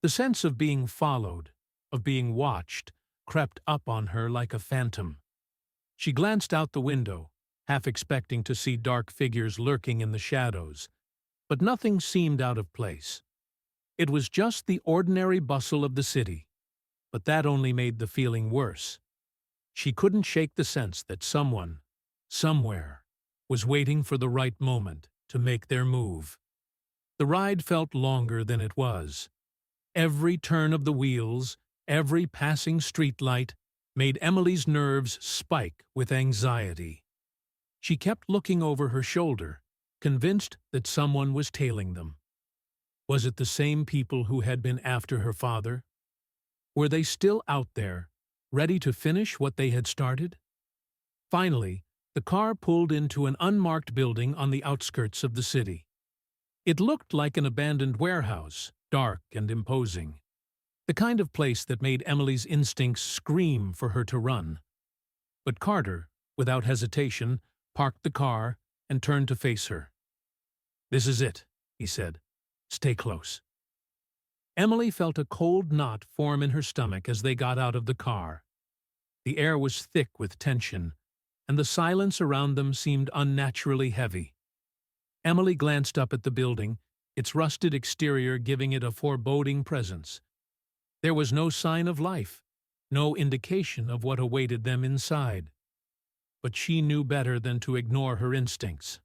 The sense of being followed, of being watched, crept up on her like a phantom. She glanced out the window, half expecting to see dark figures lurking in the shadows, but nothing seemed out of place. It was just the ordinary bustle of the city, but that only made the feeling worse. She couldn't shake the sense that someone, somewhere, was waiting for the right moment to make their move. The ride felt longer than it was. Every turn of the wheels, every passing streetlight, made Emily's nerves spike with anxiety. She kept looking over her shoulder, convinced that someone was tailing them. Was it the same people who had been after her father? Were they still out there, ready to finish what they had started? Finally, the car pulled into an unmarked building on the outskirts of the city. It looked like an abandoned warehouse, dark and imposing. The kind of place that made Emily's instincts scream for her to run. But Carter, without hesitation, parked the car and turned to face her. "This is it," he said. "Stay close." Emily felt a cold knot form in her stomach as they got out of the car. The air was thick with tension, and the silence around them seemed unnaturally heavy. Emily glanced up at the building, its rusted exterior giving it a foreboding presence. There was no sign of life, no indication of what awaited them inside. But she knew better than to ignore her instincts.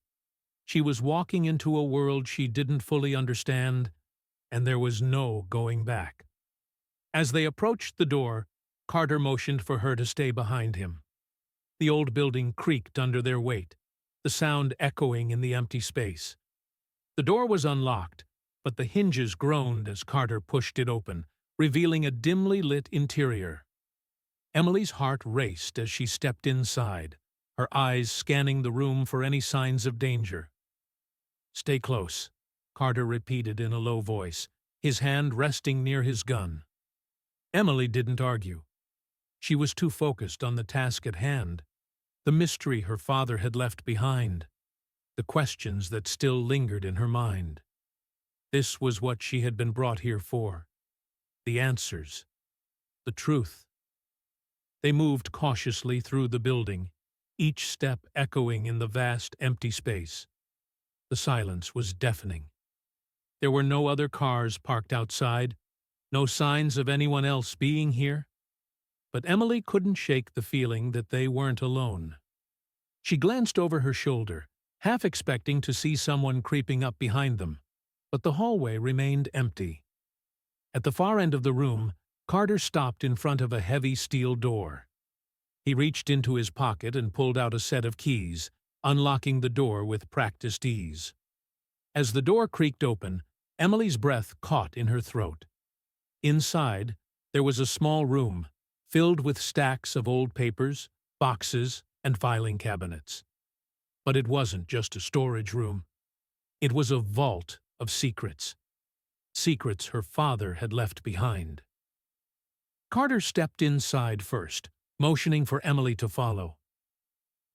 She was walking into a world she didn't fully understand, and there was no going back. As they approached the door, Carter motioned for her to stay behind him. The old building creaked under their weight, the sound echoing in the empty space. The door was unlocked, but the hinges groaned as Carter pushed it open, revealing a dimly lit interior. Emily's heart raced as she stepped inside, her eyes scanning the room for any signs of danger. "Stay close," Carter repeated in a low voice, his hand resting near his gun. Emily didn't argue. She was too focused on the task at hand, the mystery her father had left behind, the questions that still lingered in her mind. This was what she had been brought here for. The answers. The truth. They moved cautiously through the building, each step echoing in the vast, empty space. The silence was deafening. There were no other cars parked outside, no signs of anyone else being here. But Emily couldn't shake the feeling that they weren't alone. She glanced over her shoulder, half expecting to see someone creeping up behind them, but the hallway remained empty. At the far end of the room, Carter stopped in front of a heavy steel door. He reached into his pocket and pulled out a set of keys, unlocking the door with practiced ease. As the door creaked open, Emily's breath caught in her throat. Inside, there was a small room, filled with stacks of old papers, boxes, and filing cabinets. But it wasn't just a storage room. It was a vault of secrets. Secrets her father had left behind. Carter stepped inside first, motioning for Emily to follow.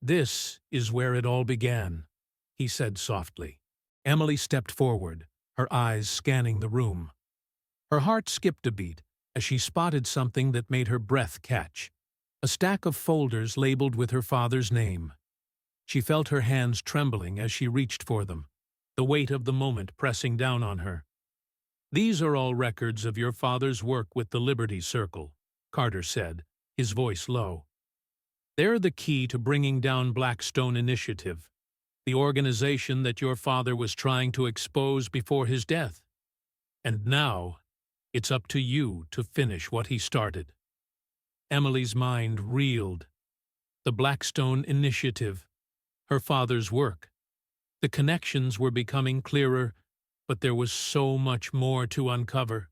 "This is where it all began," he said softly. Emily stepped forward, her eyes scanning the room. Her heart skipped a beat as she spotted something that made her breath catch, a stack of folders labeled with her father's name. She felt her hands trembling as she reached for them, the weight of the moment pressing down on her. "These are all records of your father's work with the Liberty Circle," Carter said, his voice low. "They're the key to bringing down Blackstone Initiative, the organization that your father was trying to expose before his death. And now, it's up to you to finish what he started." Emily's mind reeled. The Blackstone Initiative, her father's work. The connections were becoming clearer, but there was so much more to uncover.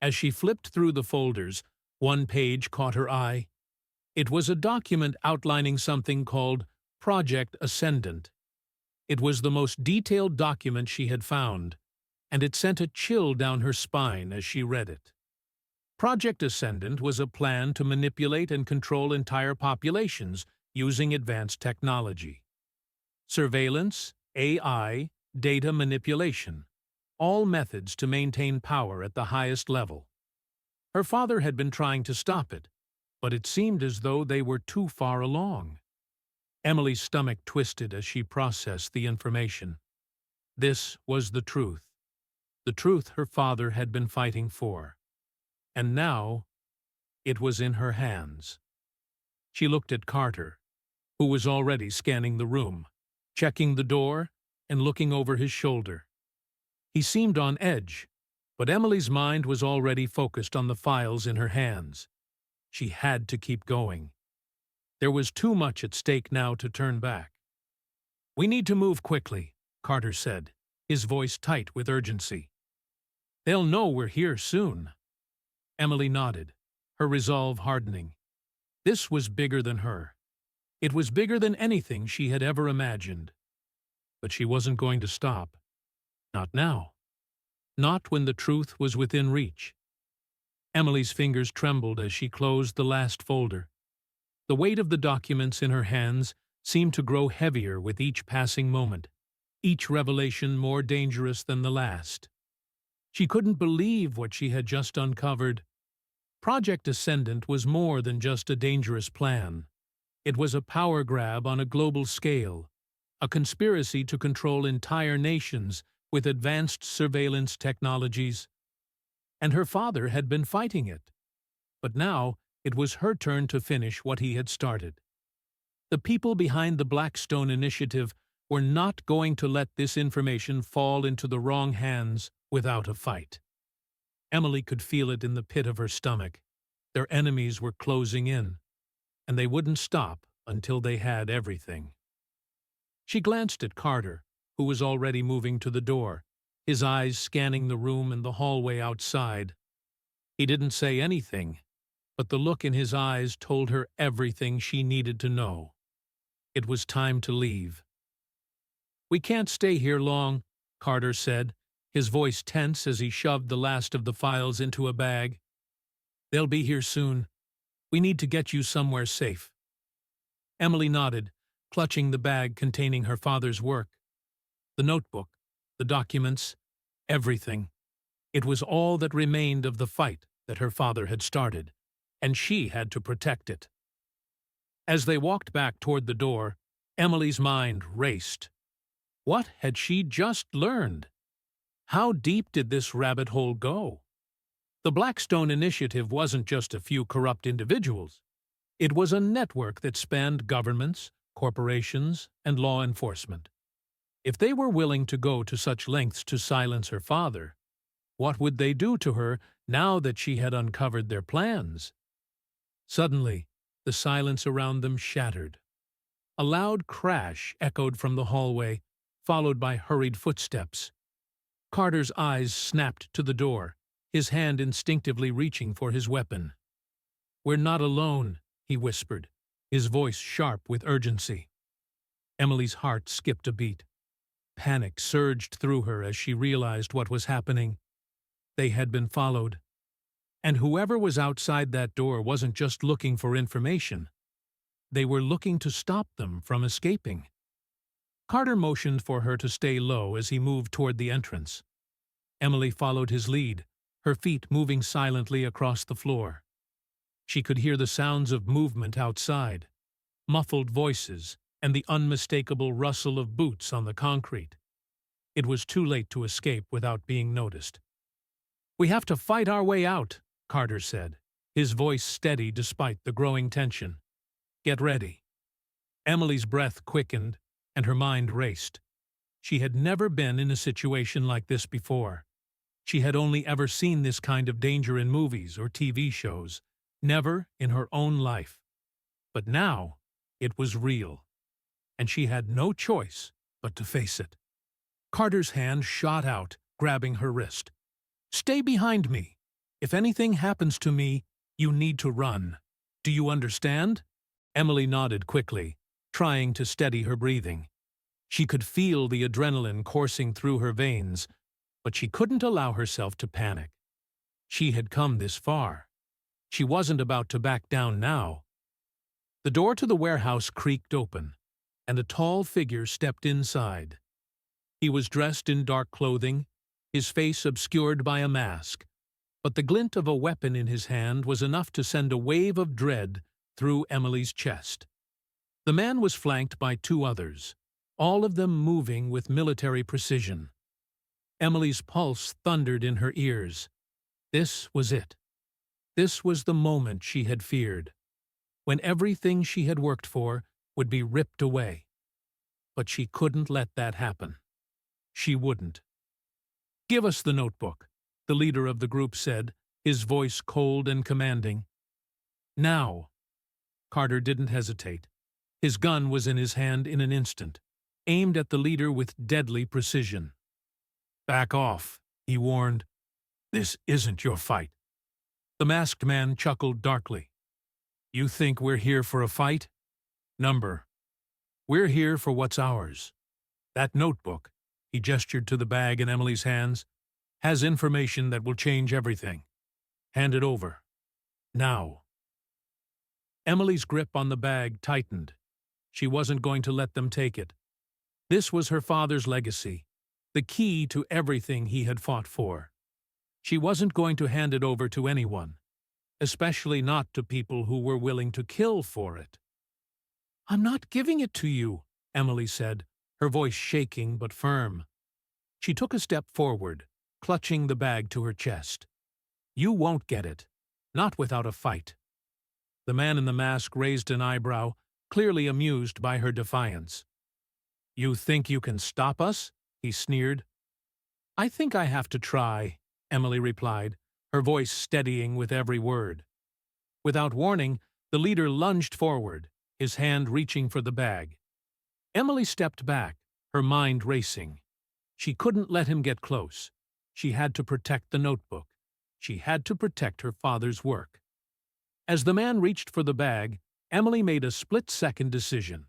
As she flipped through the folders, one page caught her eye. It was a document outlining something called Project Ascendant. It was the most detailed document she had found, and it sent a chill down her spine as she read it. Project Ascendant was a plan to manipulate and control entire populations using advanced technology. Surveillance, AI, data manipulation, all methods to maintain power at the highest level. Her father had been trying to stop it, but it seemed as though they were too far along. Emily's stomach twisted as she processed the information. This was the truth her father had been fighting for. And now, it was in her hands. She looked at Carter, who was already scanning the room, checking the door and looking over his shoulder. He seemed on edge, but Emily's mind was already focused on the files in her hands. She had to keep going. There was too much at stake now to turn back. "We need to move quickly," Carter said, his voice tight with urgency. "They'll know we're here soon." Emily nodded, her resolve hardening. This was bigger than her. It was bigger than anything she had ever imagined. But she wasn't going to stop. Not now. Not when the truth was within reach. Emily's fingers trembled as she closed the last folder. The weight of the documents in her hands seemed to grow heavier with each passing moment, each revelation more dangerous than the last. She couldn't believe what she had just uncovered. Project Ascendant was more than just a dangerous plan. It was a power grab on a global scale, a conspiracy to control entire nations with advanced surveillance technologies. And her father had been fighting it. But now it was her turn to finish what he had started. The people behind the Blackstone Initiative were not going to let this information fall into the wrong hands without a fight. Emily could feel it in the pit of her stomach. Their enemies were closing in, and they wouldn't stop until they had everything. She glanced at Carter, who was already moving to the door, his eyes scanning the room and the hallway outside. He didn't say anything, but the look in his eyes told her everything she needed to know. It was time to leave. "We can't stay here long," Carter said, his voice tense as he shoved the last of the files into a bag. "They'll be here soon. We need to get you somewhere safe." Emily nodded, clutching the bag containing her father's work. The notebook, the documents, everything. It was all that remained of the fight that her father had started, and she had to protect it. As they walked back toward the door, Emily's mind raced. What had she just learned? How deep did this rabbit hole go? The Blackstone Initiative wasn't just a few corrupt individuals. It was a network that spanned governments, corporations, and law enforcement. If they were willing to go to such lengths to silence her father, what would they do to her now that she had uncovered their plans? Suddenly, the silence around them shattered. A loud crash echoed from the hallway, followed by hurried footsteps. Carter's eyes snapped to the door, his hand instinctively reaching for his weapon. "We're not alone," he whispered, his voice sharp with urgency. Emily's heart skipped a beat. Panic surged through her as she realized what was happening. They had been followed. And whoever was outside that door wasn't just looking for information. They were looking to stop them from escaping. Carter motioned for her to stay low as he moved toward the entrance. Emily followed his lead, her feet moving silently across the floor. She could hear the sounds of movement outside, muffled voices, and the unmistakable rustle of boots on the concrete. It was too late to escape without being noticed. "We have to fight our way out," Carter said, his voice steady despite the growing tension. "Get ready." Emily's breath quickened, and her mind raced. She had never been in a situation like this before. She had only ever seen this kind of danger in movies or TV shows, never in her own life. But now, it was real, and she had no choice but to face it. Carter's hand shot out, grabbing her wrist. "Stay behind me. If anything happens to me, you need to run. Do you understand?" Emily nodded quickly, trying to steady her breathing. She could feel the adrenaline coursing through her veins, but she couldn't allow herself to panic. She had come this far. She wasn't about to back down now. The door to the warehouse creaked open, and a tall figure stepped inside. He was dressed in dark clothing, his face obscured by a mask, but the glint of a weapon in his hand was enough to send a wave of dread through Emily's chest. The man was flanked by two others, all of them moving with military precision. Emily's pulse thundered in her ears. This was it. This was the moment she had feared, when everything she had worked for would be ripped away. But she couldn't let that happen. She wouldn't. "Give us the notebook," the leader of the group said, his voice cold and commanding. "Now." Carter didn't hesitate. His gun was in his hand in an instant, aimed at the leader with deadly precision. "Back off," he warned. "This isn't your fight." The masked man chuckled darkly. "You think we're here for a fight? Number. We're here for what's ours. That notebook," he gestured to the bag in Emily's hands, "has information that will change everything. Hand it over. Now." Emily's grip on the bag tightened. She wasn't going to let them take it. This was her father's legacy, the key to everything he had fought for. She wasn't going to hand it over to anyone, especially not to people who were willing to kill for it. "I'm not giving it to you," Emily said, her voice shaking but firm. She took a step forward, clutching the bag to her chest. "You won't get it, not without a fight." The man in the mask raised an eyebrow, clearly amused by her defiance. "You think you can stop us?" he sneered. "I think I have to try," Emily replied, her voice steadying with every word. Without warning, the leader lunged forward, his hand reaching for the bag. Emily stepped back, her mind racing. She couldn't let him get close. She had to protect the notebook. She had to protect her father's work. As the man reached for the bag, Emily made a split-second decision.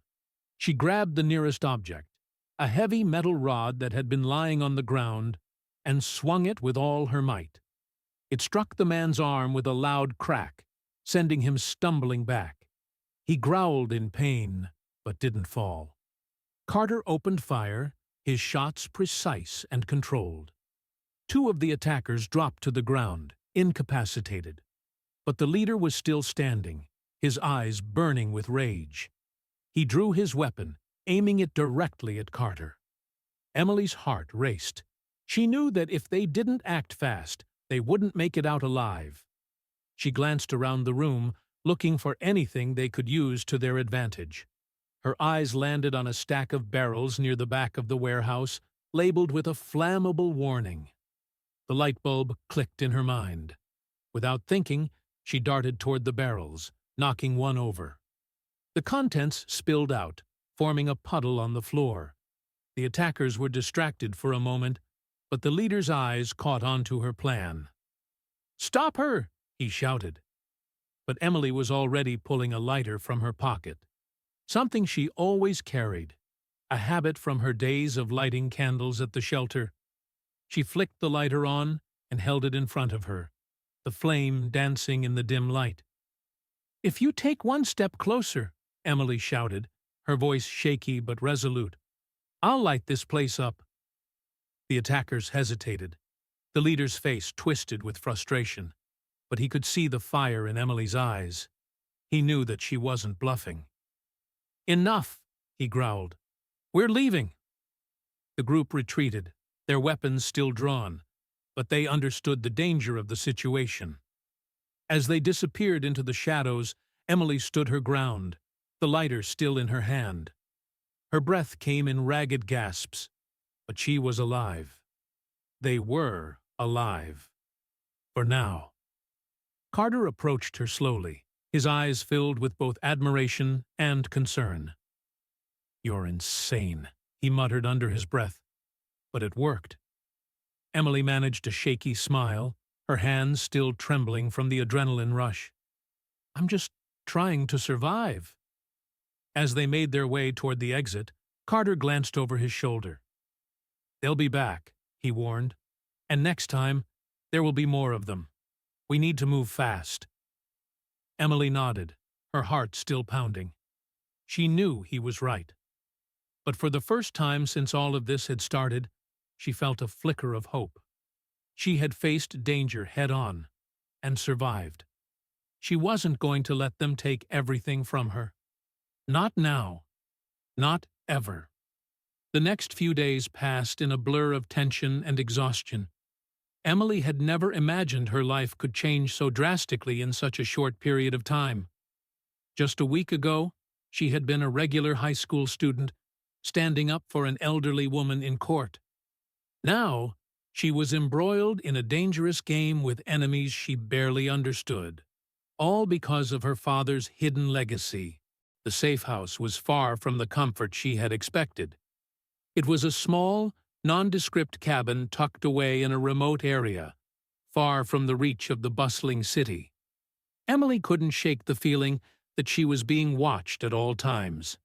She grabbed the nearest object, a heavy metal rod that had been lying on the ground, and swung it with all her might. It struck the man's arm with a loud crack, sending him stumbling back. He growled in pain, but didn't fall. Carter opened fire, his shots precise and controlled. Two of the attackers dropped to the ground, incapacitated. But the leader was still standing, his eyes burning with rage. He drew his weapon, aiming it directly at Carter. Emily's heart raced. She knew that if they didn't act fast, they wouldn't make it out alive. She glanced around the room, looking for anything they could use to their advantage. Her eyes landed on a stack of barrels near the back of the warehouse, labeled with a flammable warning. The light bulb clicked in her mind. Without thinking, she darted toward the barrels, knocking one over. The contents spilled out, forming a puddle on the floor. The attackers were distracted for a moment, but the leader's eyes caught onto her plan. "Stop her!" he shouted. But Emily was already pulling a lighter from her pocket. Something she always carried, a habit from her days of lighting candles at the shelter. She flicked the lighter on and held it in front of her, the flame dancing in the dim light. "If you take one step closer," Emily shouted, her voice shaky but resolute, "I'll light this place up." The attackers hesitated. The leader's face twisted with frustration, but he could see the fire in Emily's eyes. He knew that she wasn't bluffing. "Enough," he growled. "We're leaving." The group retreated, their weapons still drawn, but they understood the danger of the situation. As they disappeared into the shadows, Emily stood her ground, the lighter still in her hand. Her breath came in ragged gasps, but she was alive. They were alive. For now. Carter approached her slowly, his eyes filled with both admiration and concern. "You're insane," he muttered under his breath. But it worked. Emily managed a shaky smile, her hands still trembling from the adrenaline rush. "I'm just trying to survive." As they made their way toward the exit, Carter glanced over his shoulder. "They'll be back," he warned. "And next time, there will be more of them. We need to move fast." Emily nodded, her heart still pounding. She knew he was right. But for the first time since all of this had started, she felt a flicker of hope. She had faced danger head-on and survived. She wasn't going to let them take everything from her. Not now. Not ever. The next few days passed in a blur of tension and exhaustion. Emily had never imagined her life could change so drastically in such a short period of time. Just a week ago, she had been a regular high school student, standing up for an elderly woman in court. Now, she was embroiled in a dangerous game with enemies she barely understood, all because of her father's hidden legacy. The safe house was far from the comfort she had expected. It was a small, nondescript cabin tucked away in a remote area, far from the reach of the bustling city. Emily couldn't shake the feeling that she was being watched at all times.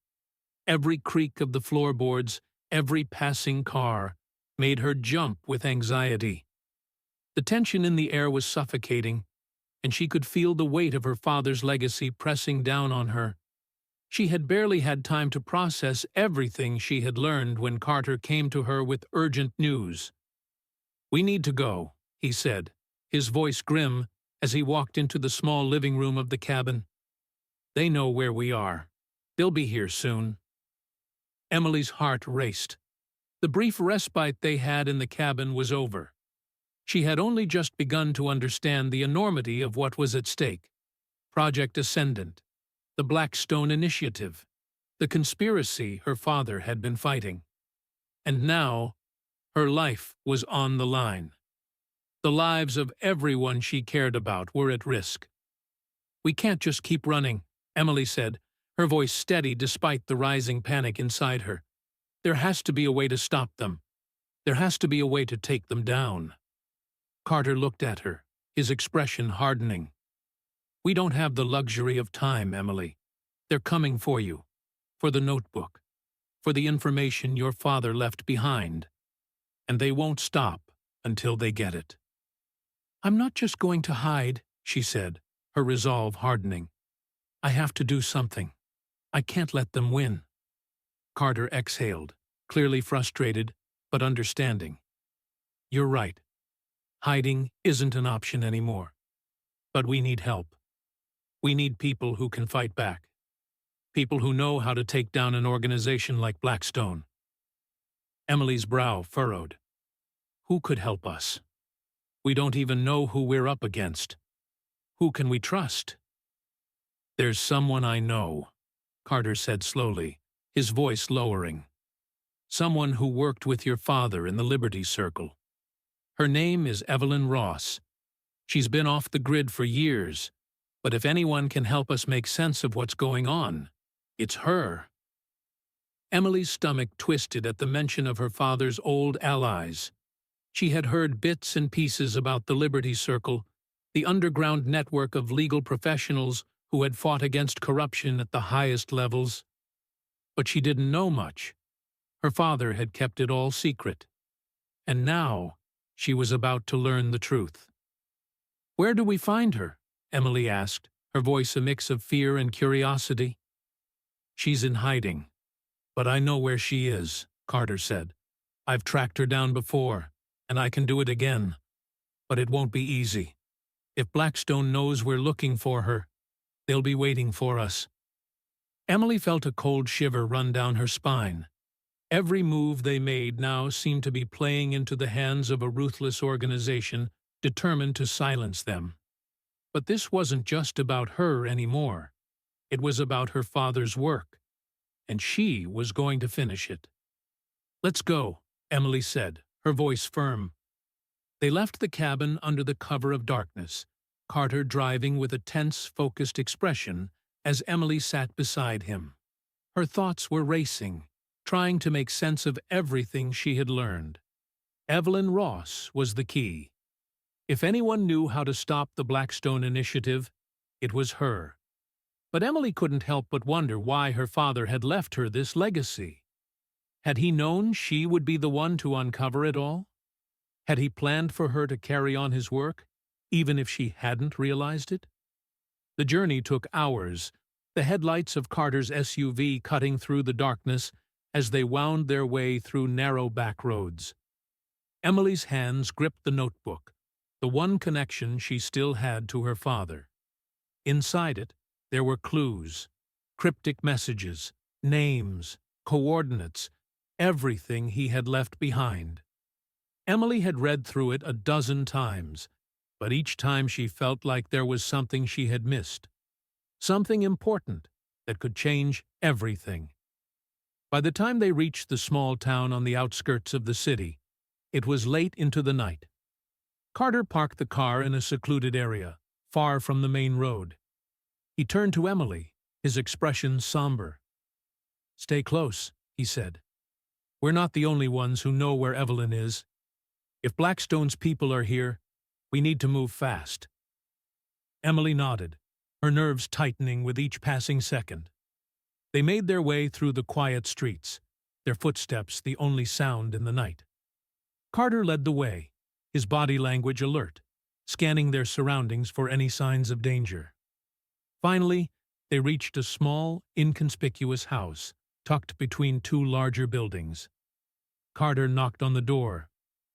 Every creak of the floorboards, every passing car, made her jump with anxiety. The tension in the air was suffocating, and she could feel the weight of her father's legacy pressing down on her. She had barely had time to process everything she had learned when Carter came to her with urgent news. "We need to go," he said, his voice grim as he walked into the small living room of the cabin. "They know where we are. They'll be here soon." Emily's heart raced. The brief respite they had in the cabin was over. She had only just begun to understand the enormity of what was at stake. Project Ascendant, the Blackstone Initiative, the conspiracy her father had been fighting. And now, her life was on the line. The lives of everyone she cared about were at risk. "We can't just keep running," Emily said, her voice steady despite the rising panic inside her. "There has to be a way to stop them. There has to be a way to take them down." Carter looked at her, his expression hardening. "We don't have the luxury of time, Emily. They're coming for you. For the notebook. For the information your father left behind. And they won't stop until they get it." "I'm not just going to hide," she said, her resolve hardening. "I have to do something. I can't let them win." Carter exhaled, clearly frustrated, but understanding. "You're right. Hiding isn't an option anymore. But we need help. We need people who can fight back. People who know how to take down an organization like Blackstone." Emily's brow furrowed. "Who could help us? We don't even know who we're up against. Who can we trust?" "There's someone I know," Carter said slowly, his voice lowering. "Someone who worked with your father in the Liberty Circle. Her name is Evelyn Ross. She's been off the grid for years, but if anyone can help us make sense of what's going on, it's her." Emily's stomach twisted at the mention of her father's old allies. She had heard bits and pieces about the Liberty Circle, the underground network of legal professionals who had fought against corruption at the highest levels. But she didn't know much. Her father had kept it all secret. And now she was about to learn the truth. "Where do we find her?" Emily asked, her voice a mix of fear and curiosity. "She's in hiding. But I know where she is," Carter said. "I've tracked her down before, and I can do it again. But it won't be easy. If Blackstone knows we're looking for her, they'll be waiting for us." Emily felt a cold shiver run down her spine. Every move they made now seemed to be playing into the hands of a ruthless organization determined to silence them. But this wasn't just about her anymore. It was about her father's work, and she was going to finish it. "Let's go," Emily said, her voice firm. They left the cabin under the cover of darkness, Carter driving with a tense, focused expression as Emily sat beside him. Her thoughts were racing, trying to make sense of everything she had learned. Evelyn Ross was the key. If anyone knew how to stop the Blackstone Initiative, it was her. But Emily couldn't help but wonder why her father had left her this legacy. Had he known she would be the one to uncover it all? Had he planned for her to carry on his work, even if she hadn't realized it? The journey took hours, the headlights of Carter's SUV cutting through the darkness as they wound their way through narrow back roads. Emily's hands gripped the notebook, the one connection she still had to her father. Inside it, there were clues, cryptic messages, names, coordinates, everything he had left behind. Emily had read through it a dozen times, but each time she felt like there was something she had missed, something important that could change everything. By the time they reached the small town on the outskirts of the city, it was late into the night. Carter parked the car in a secluded area, far from the main road. He turned to Emily, his expression somber. "Stay close," he said. "We're not the only ones who know where Evelyn is. If Blackstone's people are here, we need to move fast." Emily nodded, her nerves tightening with each passing second. They made their way through the quiet streets, their footsteps the only sound in the night. Carter led the way, his body language alert, scanning their surroundings for any signs of danger. Finally, they reached a small, inconspicuous house, tucked between two larger buildings. Carter knocked on the door,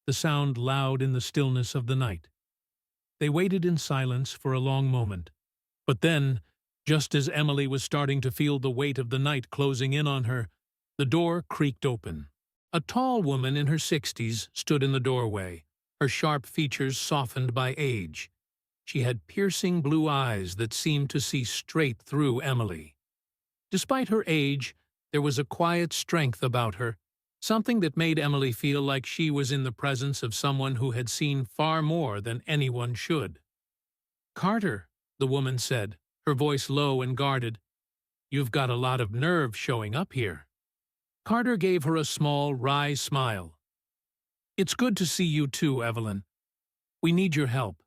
the sound loud in the stillness of the night. They waited in silence for a long moment, but then, just as Emily was starting to feel the weight of the night closing in on her, the door creaked open. A tall woman in her 60s stood in the doorway, her sharp features softened by age. She had piercing blue eyes that seemed to see straight through Emily. Despite her age, there was a quiet strength about her, something that made Emily feel like she was in the presence of someone who had seen far more than anyone should. "Carter," the woman said, her voice low and guarded, You've got a lot of nerve showing up here." Carter gave her a small, wry smile. "It's good to see you too, Evelyn. We need your help."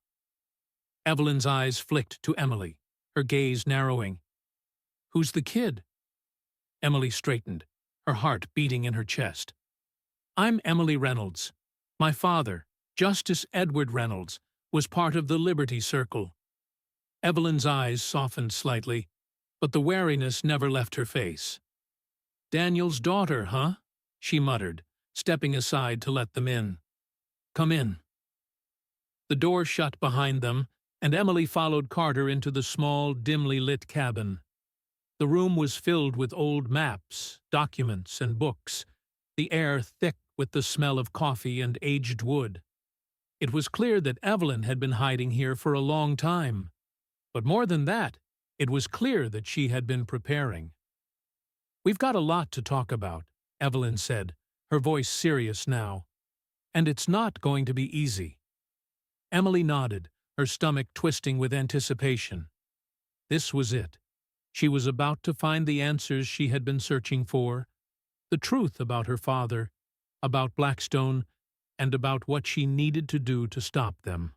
Evelyn's eyes flicked to Emily, her gaze narrowing. "Who's the kid?" Emily straightened, her heart beating in her chest. "I'm Emily Reynolds. My father, Justice Edward Reynolds, was part of the Liberty Circle." Evelyn's eyes softened slightly, but the wariness never left her face. "Daniel's daughter, huh?" she muttered, stepping aside to let them in. "Come in." The door shut behind them, and Emily followed Carter into the small, dimly lit cabin. The room was filled with old maps, documents, and books, the air thick with the smell of coffee and aged wood. It was clear that Evelyn had been hiding here for a long time. But more than that, it was clear that she had been preparing. "We've got a lot to talk about," Evelyn said, her voice serious now. "And it's not going to be easy." Emily nodded, her stomach twisting with anticipation. This was it. She was about to find the answers she had been searching for, the truth about her father, about Blackstone, and about what she needed to do to stop them.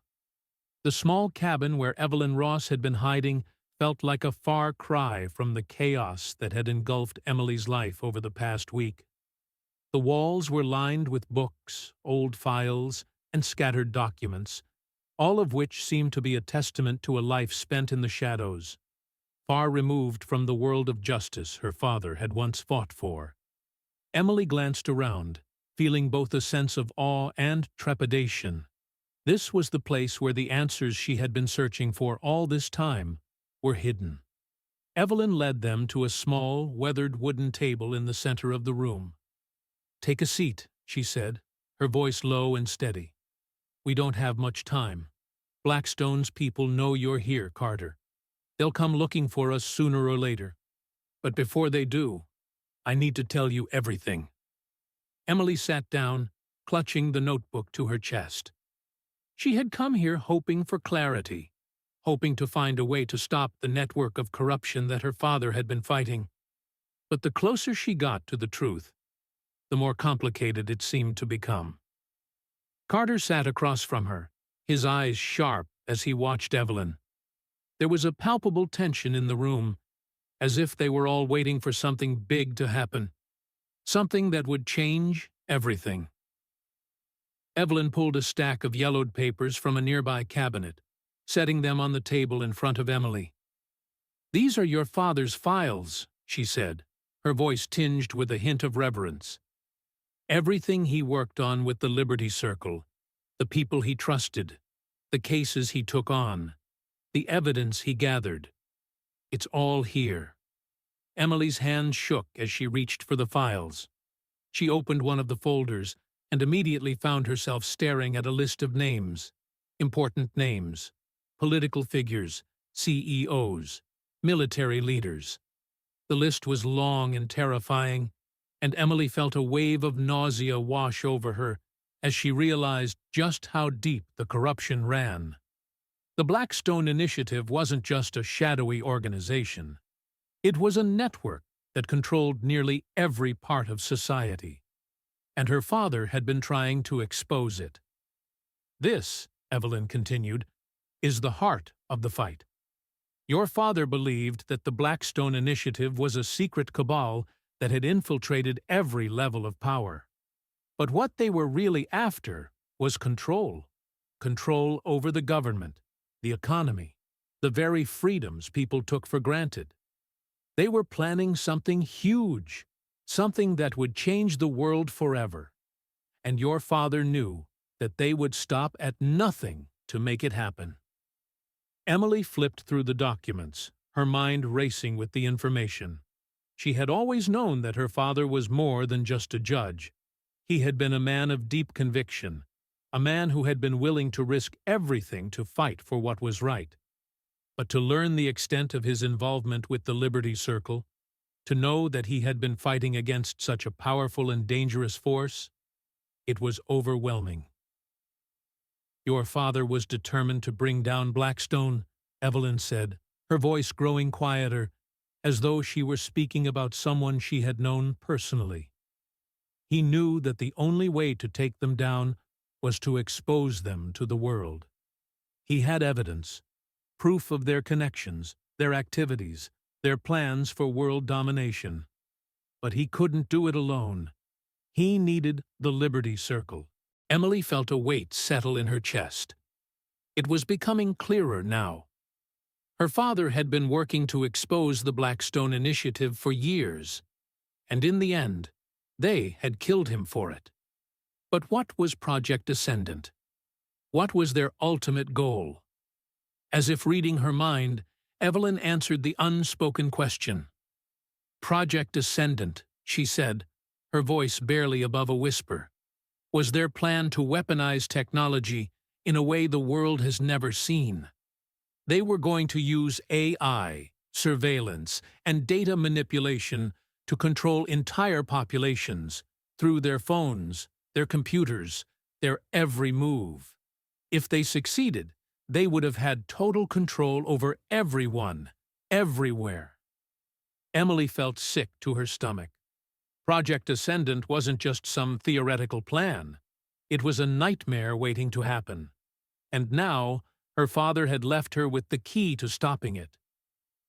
The small cabin where Evelyn Ross had been hiding felt like a far cry from the chaos that had engulfed Emily's life over the past week. The walls were lined with books, old files, and scattered documents, all of which seemed to be a testament to a life spent in the shadows, far removed from the world of justice her father had once fought for. Emily glanced around, feeling both a sense of awe and trepidation. This was the place where the answers she had been searching for all this time were hidden. Evelyn led them to a small, weathered wooden table in the center of the room. "Take a seat," she said, her voice low and steady. "We don't have much time. Blackstone's people know you're here, Carter. They'll come looking for us sooner or later. But before they do, I need to tell you everything." Emily sat down, clutching the notebook to her chest. She had come here hoping for clarity, hoping to find a way to stop the network of corruption that her father had been fighting. But the closer she got to the truth, the more complicated it seemed to become. Carter sat across from her, his eyes sharp as he watched Evelyn. There was a palpable tension in the room, as if they were all waiting for something big to happen, something that would change everything. Evelyn pulled a stack of yellowed papers from a nearby cabinet, setting them on the table in front of Emily. "These are your father's files," she said, her voice tinged with a hint of reverence. "Everything he worked on with the Liberty Circle, the people he trusted, the cases he took on, the evidence he gathered. It's all here." Emily's hand shook as she reached for the files. She opened one of the folders and immediately found herself staring at a list of names, important names, political figures, CEOs, military leaders. The list was long and terrifying, and Emily felt a wave of nausea wash over her as she realized just how deep the corruption ran. The Blackstone Initiative wasn't just a shadowy organization. It was a network that controlled nearly every part of society, and her father had been trying to expose it. "This," Evelyn continued, "is the heart of the fight. Your father believed that the Blackstone Initiative was a secret cabal that had infiltrated every level of power. But what they were really after was control. Control over the government, the economy, the very freedoms people took for granted. They were planning something huge, something that would change the world forever. And your father knew that they would stop at nothing to make it happen." Emily flipped through the documents, her mind racing with the information. She had always known that her father was more than just a judge. He had been a man of deep conviction, a man who had been willing to risk everything to fight for what was right. But to learn the extent of his involvement with the Liberty Circle, to know that he had been fighting against such a powerful and dangerous force, it was overwhelming. "Your father was determined to bring down Blackstone," Evelyn said, her voice growing quieter, as though she were speaking about someone she had known personally. He knew that the only way to take them down was to expose them to the world. He had evidence, proof of their connections, their activities, their plans for world domination. But he couldn't do it alone. He needed the Liberty Circle. Emily felt a weight settle in her chest. It was becoming clearer now. Her father had been working to expose the Blackstone Initiative for years, and in the end, they had killed him for it. But what was Project Ascendant? What was their ultimate goal? As if reading her mind, Evelyn answered the unspoken question. Project Ascendant, she said, her voice barely above a whisper, was their plan to weaponize technology in a way the world has never seen. They were going to use AI, surveillance, and data manipulation to control entire populations through their phones, their computers, their every move. If they succeeded, they would have had total control over everyone, everywhere. Emily felt sick to her stomach. Project Ascendant wasn't just some theoretical plan. It was a nightmare waiting to happen. And now, her father had left her with the key to stopping it.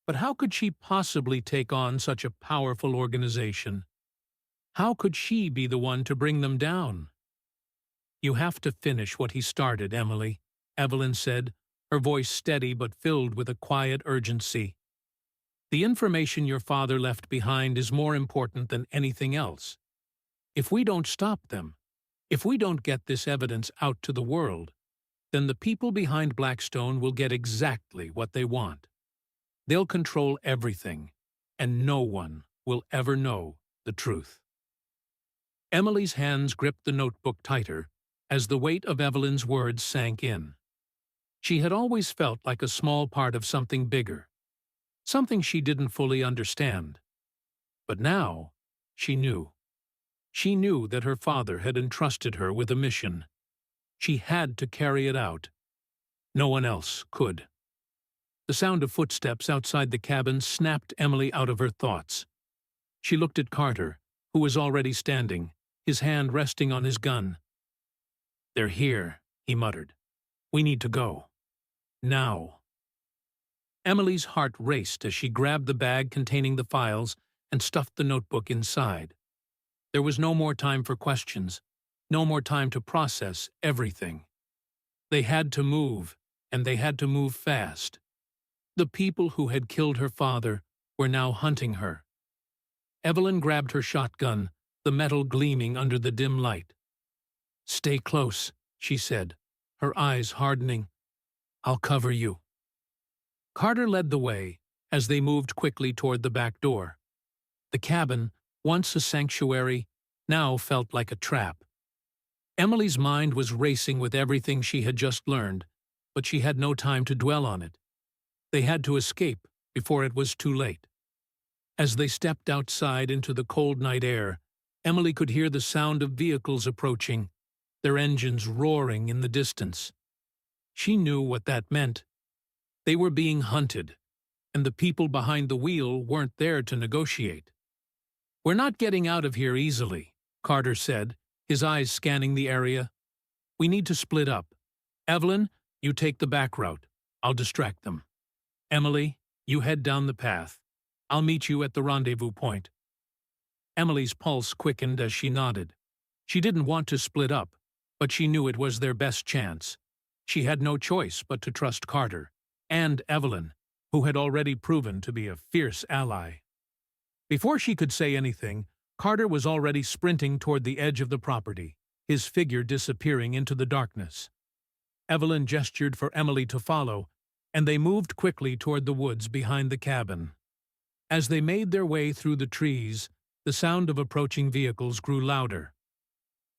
But how could she possibly take on such a powerful organization? How could she be the one to bring them down? You have to finish what he started, Emily, Evelyn said, her voice steady but filled with a quiet urgency. The information your father left behind is more important than anything else. If we don't stop them, if we don't get this evidence out to the world, then the people behind Blackstone will get exactly what they want. They'll control everything, and no one will ever know the truth. Emily's hands gripped the notebook tighter as the weight of Evelyn's words sank in. She had always felt like a small part of something bigger, something she didn't fully understand. But now, she knew. She knew that her father had entrusted her with a mission. She had to carry it out. No one else could. The sound of footsteps outside the cabin snapped Emily out of her thoughts. She looked at Carter, who was already standing, his hand resting on his gun. "They're here," he muttered. "We need to go. Now." Emily's heart raced as she grabbed the bag containing the files and stuffed the notebook inside. There was no more time for questions, no more time to process everything. They had to move, and they had to move fast. The people who had killed her father were now hunting her. Evelyn grabbed her shotgun, the metal gleaming under the dim light. "Stay close," she said, her eyes hardening. "I'll cover you." Carter led the way as they moved quickly toward the back door. The cabin, once a sanctuary, now felt like a trap. Emily's mind was racing with everything she had just learned, but she had no time to dwell on it. They had to escape before it was too late. As they stepped outside into the cold night air, Emily could hear the sound of vehicles approaching, their engines roaring in the distance. She knew what that meant. They were being hunted, and the people behind the wheel weren't there to negotiate. "We're not getting out of here easily," Carter said, his eyes scanning the area. "We need to split up. Evelyn, you take the back route. I'll distract them. Emily, you head down the path. I'll meet you at the rendezvous point." Emily's pulse quickened as she nodded. She didn't want to split up, but she knew it was their best chance. She had no choice but to trust Carter, and Evelyn, who had already proven to be a fierce ally. Before she could say anything, Carter was already sprinting toward the edge of the property, his figure disappearing into the darkness. Evelyn gestured for Emily to follow, and they moved quickly toward the woods behind the cabin. As they made their way through the trees, the sound of approaching vehicles grew louder.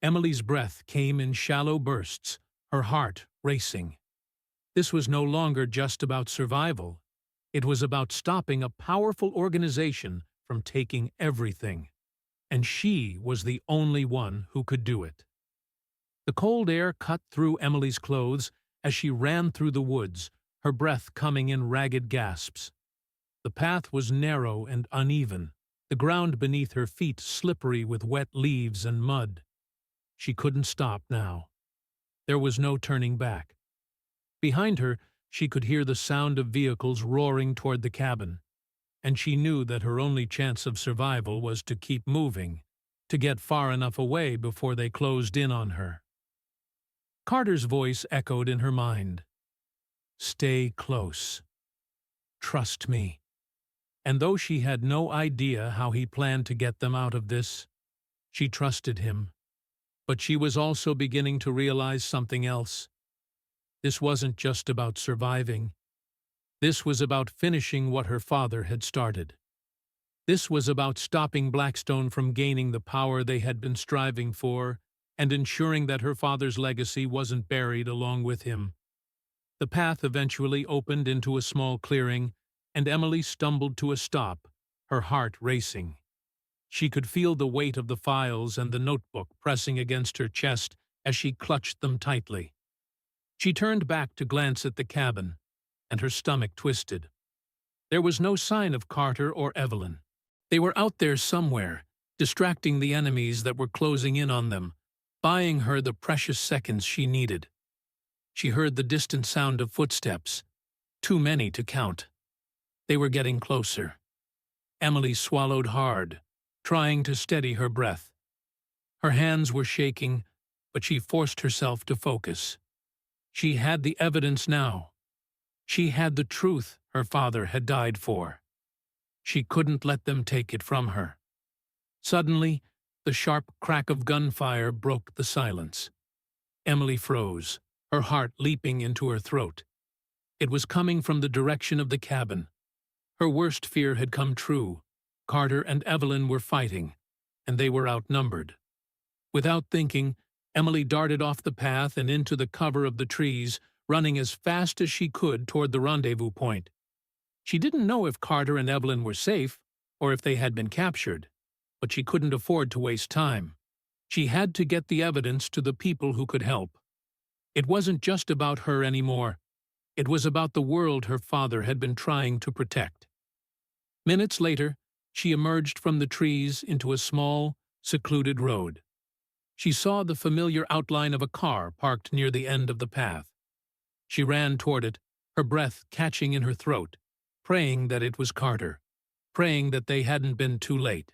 Emily's breath came in shallow bursts, her heart racing. This was no longer just about survival. It was about stopping a powerful organization from taking everything. And she was the only one who could do it. The cold air cut through Emily's clothes as she ran through the woods, her breath coming in ragged gasps. The path was narrow and uneven, the ground beneath her feet slippery with wet leaves and mud. She couldn't stop now. There was no turning back. Behind her, she could hear the sound of vehicles roaring toward the cabin, and she knew that her only chance of survival was to keep moving, to get far enough away before they closed in on her. Carter's voice echoed in her mind. "Stay close. Trust me." And though she had no idea how he planned to get them out of this, she trusted him. But she was also beginning to realize something else. This wasn't just about surviving. This was about finishing what her father had started. This was about stopping Blackstone from gaining the power they had been striving for and ensuring that her father's legacy wasn't buried along with him. The path eventually opened into a small clearing, and Emily stumbled to a stop, her heart racing. She could feel the weight of the files and the notebook pressing against her chest as she clutched them tightly. She turned back to glance at the cabin, and her stomach twisted. There was no sign of Carter or Evelyn. They were out there somewhere, distracting the enemies that were closing in on them, buying her the precious seconds she needed. She heard the distant sound of footsteps, too many to count. They were getting closer. Emily swallowed hard, trying to steady her breath. Her hands were shaking, but she forced herself to focus. She had the evidence now. She had the truth her father had died for. She couldn't let them take it from her. Suddenly, the sharp crack of gunfire broke the silence. Emily froze, her heart leaping into her throat. It was coming from the direction of the cabin. Her worst fear had come true. Carter and Evelyn were fighting, and they were outnumbered. Without thinking, Emily darted off the path and into the cover of the trees, running as fast as she could toward the rendezvous point. She didn't know if Carter and Evelyn were safe, or if they had been captured, but she couldn't afford to waste time. She had to get the evidence to the people who could help. It wasn't just about her anymore. It was about the world her father had been trying to protect. Minutes later, she emerged from the trees into a small, secluded road. She saw the familiar outline of a car parked near the end of the path. She ran toward it, her breath catching in her throat, praying that it was Carter, praying that they hadn't been too late.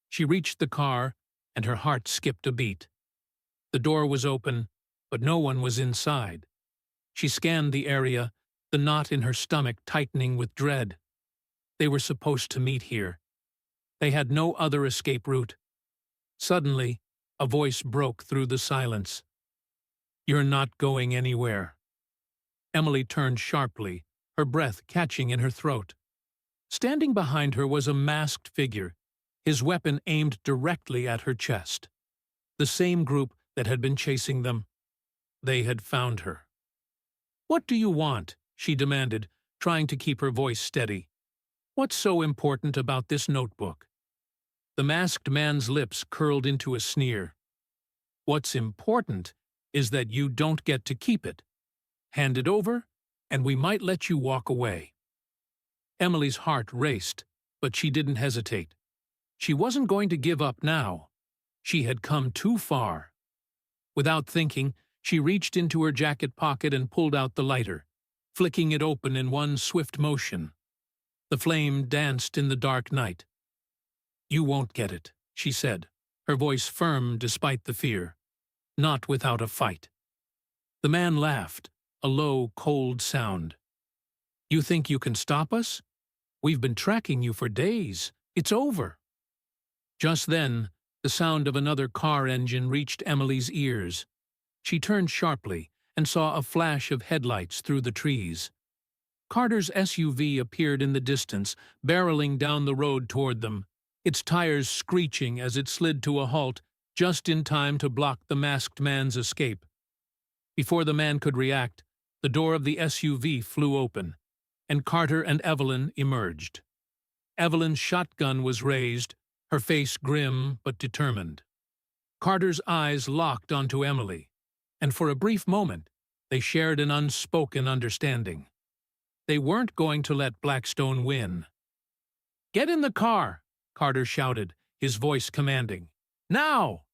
She reached the car, and her heart skipped a beat. The door was open, but no one was inside. She scanned the area, the knot in her stomach tightening with dread. They were supposed to meet here. They had no other escape route. Suddenly, a voice broke through the silence. "You're not going anywhere." Emily turned sharply, her breath catching in her throat. Standing behind her was a masked figure, his weapon aimed directly at her chest. The same group that had been chasing them. They had found her. "What do you want?" she demanded, trying to keep her voice steady. "What's so important about this notebook?" The masked man's lips curled into a sneer. "What's important is that you don't get to keep it. Hand it over, and we might let you walk away." Emily's heart raced, but she didn't hesitate. She wasn't going to give up now. She had come too far. Without thinking, she reached into her jacket pocket and pulled out the lighter, flicking it open in one swift motion. The flame danced in the dark night. "You won't get it," she said, her voice firm despite the fear. "Not without a fight." The man laughed, a low, cold sound. "You think you can stop us? We've been tracking you for days. It's over." Just then, the sound of another car engine reached Emily's ears. She turned sharply and saw a flash of headlights through the trees. Carter's SUV appeared in the distance, barreling down the road toward them, its tires screeching as it slid to a halt just in time to block the masked man's escape. Before the man could react, the door of the SUV flew open, and Carter and Evelyn emerged. Evelyn's shotgun was raised, her face grim but determined. Carter's eyes locked onto Emily, and for a brief moment they shared an unspoken understanding. They weren't going to let Blackstone win. "Get in the car!" Carter shouted, his voice commanding. "Now!"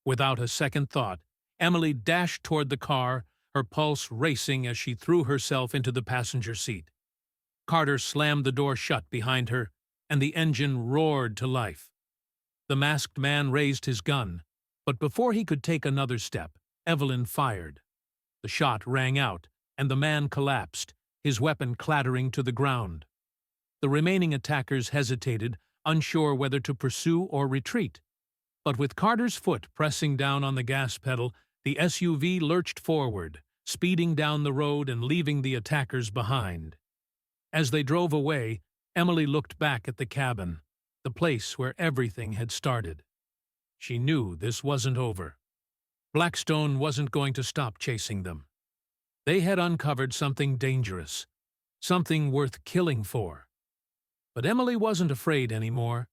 Without a second thought, Emily dashed toward the car, her pulse racing as she threw herself into the passenger seat. Carter slammed the door shut behind her, and the engine roared to life. The masked man raised his gun, but before he could take another step, Evelyn fired. The shot rang out, and the man collapsed, his weapon clattering to the ground. The remaining attackers hesitated, unsure whether to pursue or retreat. But with Carter's foot pressing down on the gas pedal, the SUV lurched forward, speeding down the road and leaving the attackers behind. As they drove away, Emily looked back at the cabin, the place where everything had started. She knew this wasn't over. Blackstone wasn't going to stop chasing them. They had uncovered something dangerous, something worth killing for. But Emily wasn't afraid anymore.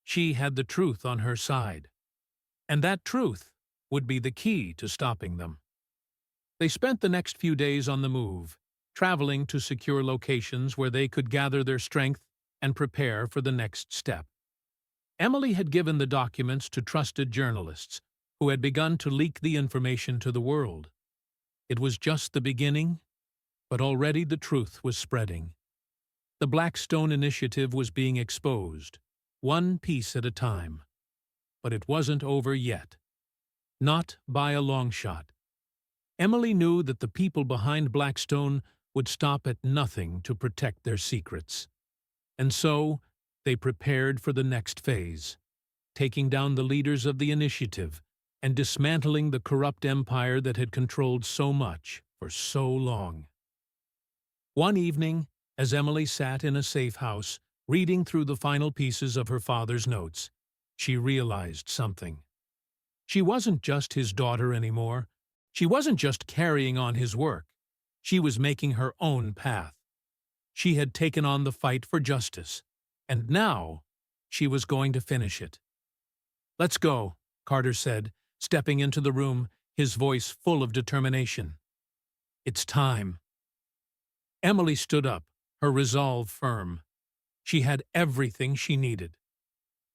She had the truth on her side, and that truth would be the key to stopping them. They spent the next few days on the move, traveling to secure locations where they could gather their strength and prepare for the next step. Emily had given the documents to trusted journalists who had begun to leak the information to the world. It was just the beginning, but already the truth was spreading. The Blackstone Initiative was being exposed, one piece at a time. But it wasn't over yet. Not by a long shot. Emily knew that the people behind Blackstone would stop at nothing to protect their secrets. And so, they prepared for the next phase, taking down the leaders of the initiative and dismantling the corrupt empire that had controlled so much for so long. One evening, as Emily sat in a safe house, reading through the final pieces of her father's notes, she realized something. She wasn't just his daughter anymore. She wasn't just carrying on his work. She was making her own path. She had taken on the fight for justice, and now she was going to finish it. "Let's go," Carter said, stepping into the room, his voice full of determination. "It's time." Emily stood up, her resolve firm. She had everything she needed.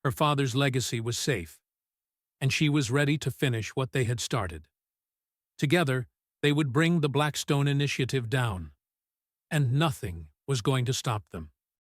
Her father's legacy was safe, and she was ready to finish what they had started. Together, they would bring the Blackstone Initiative down, and nothing was going to stop them.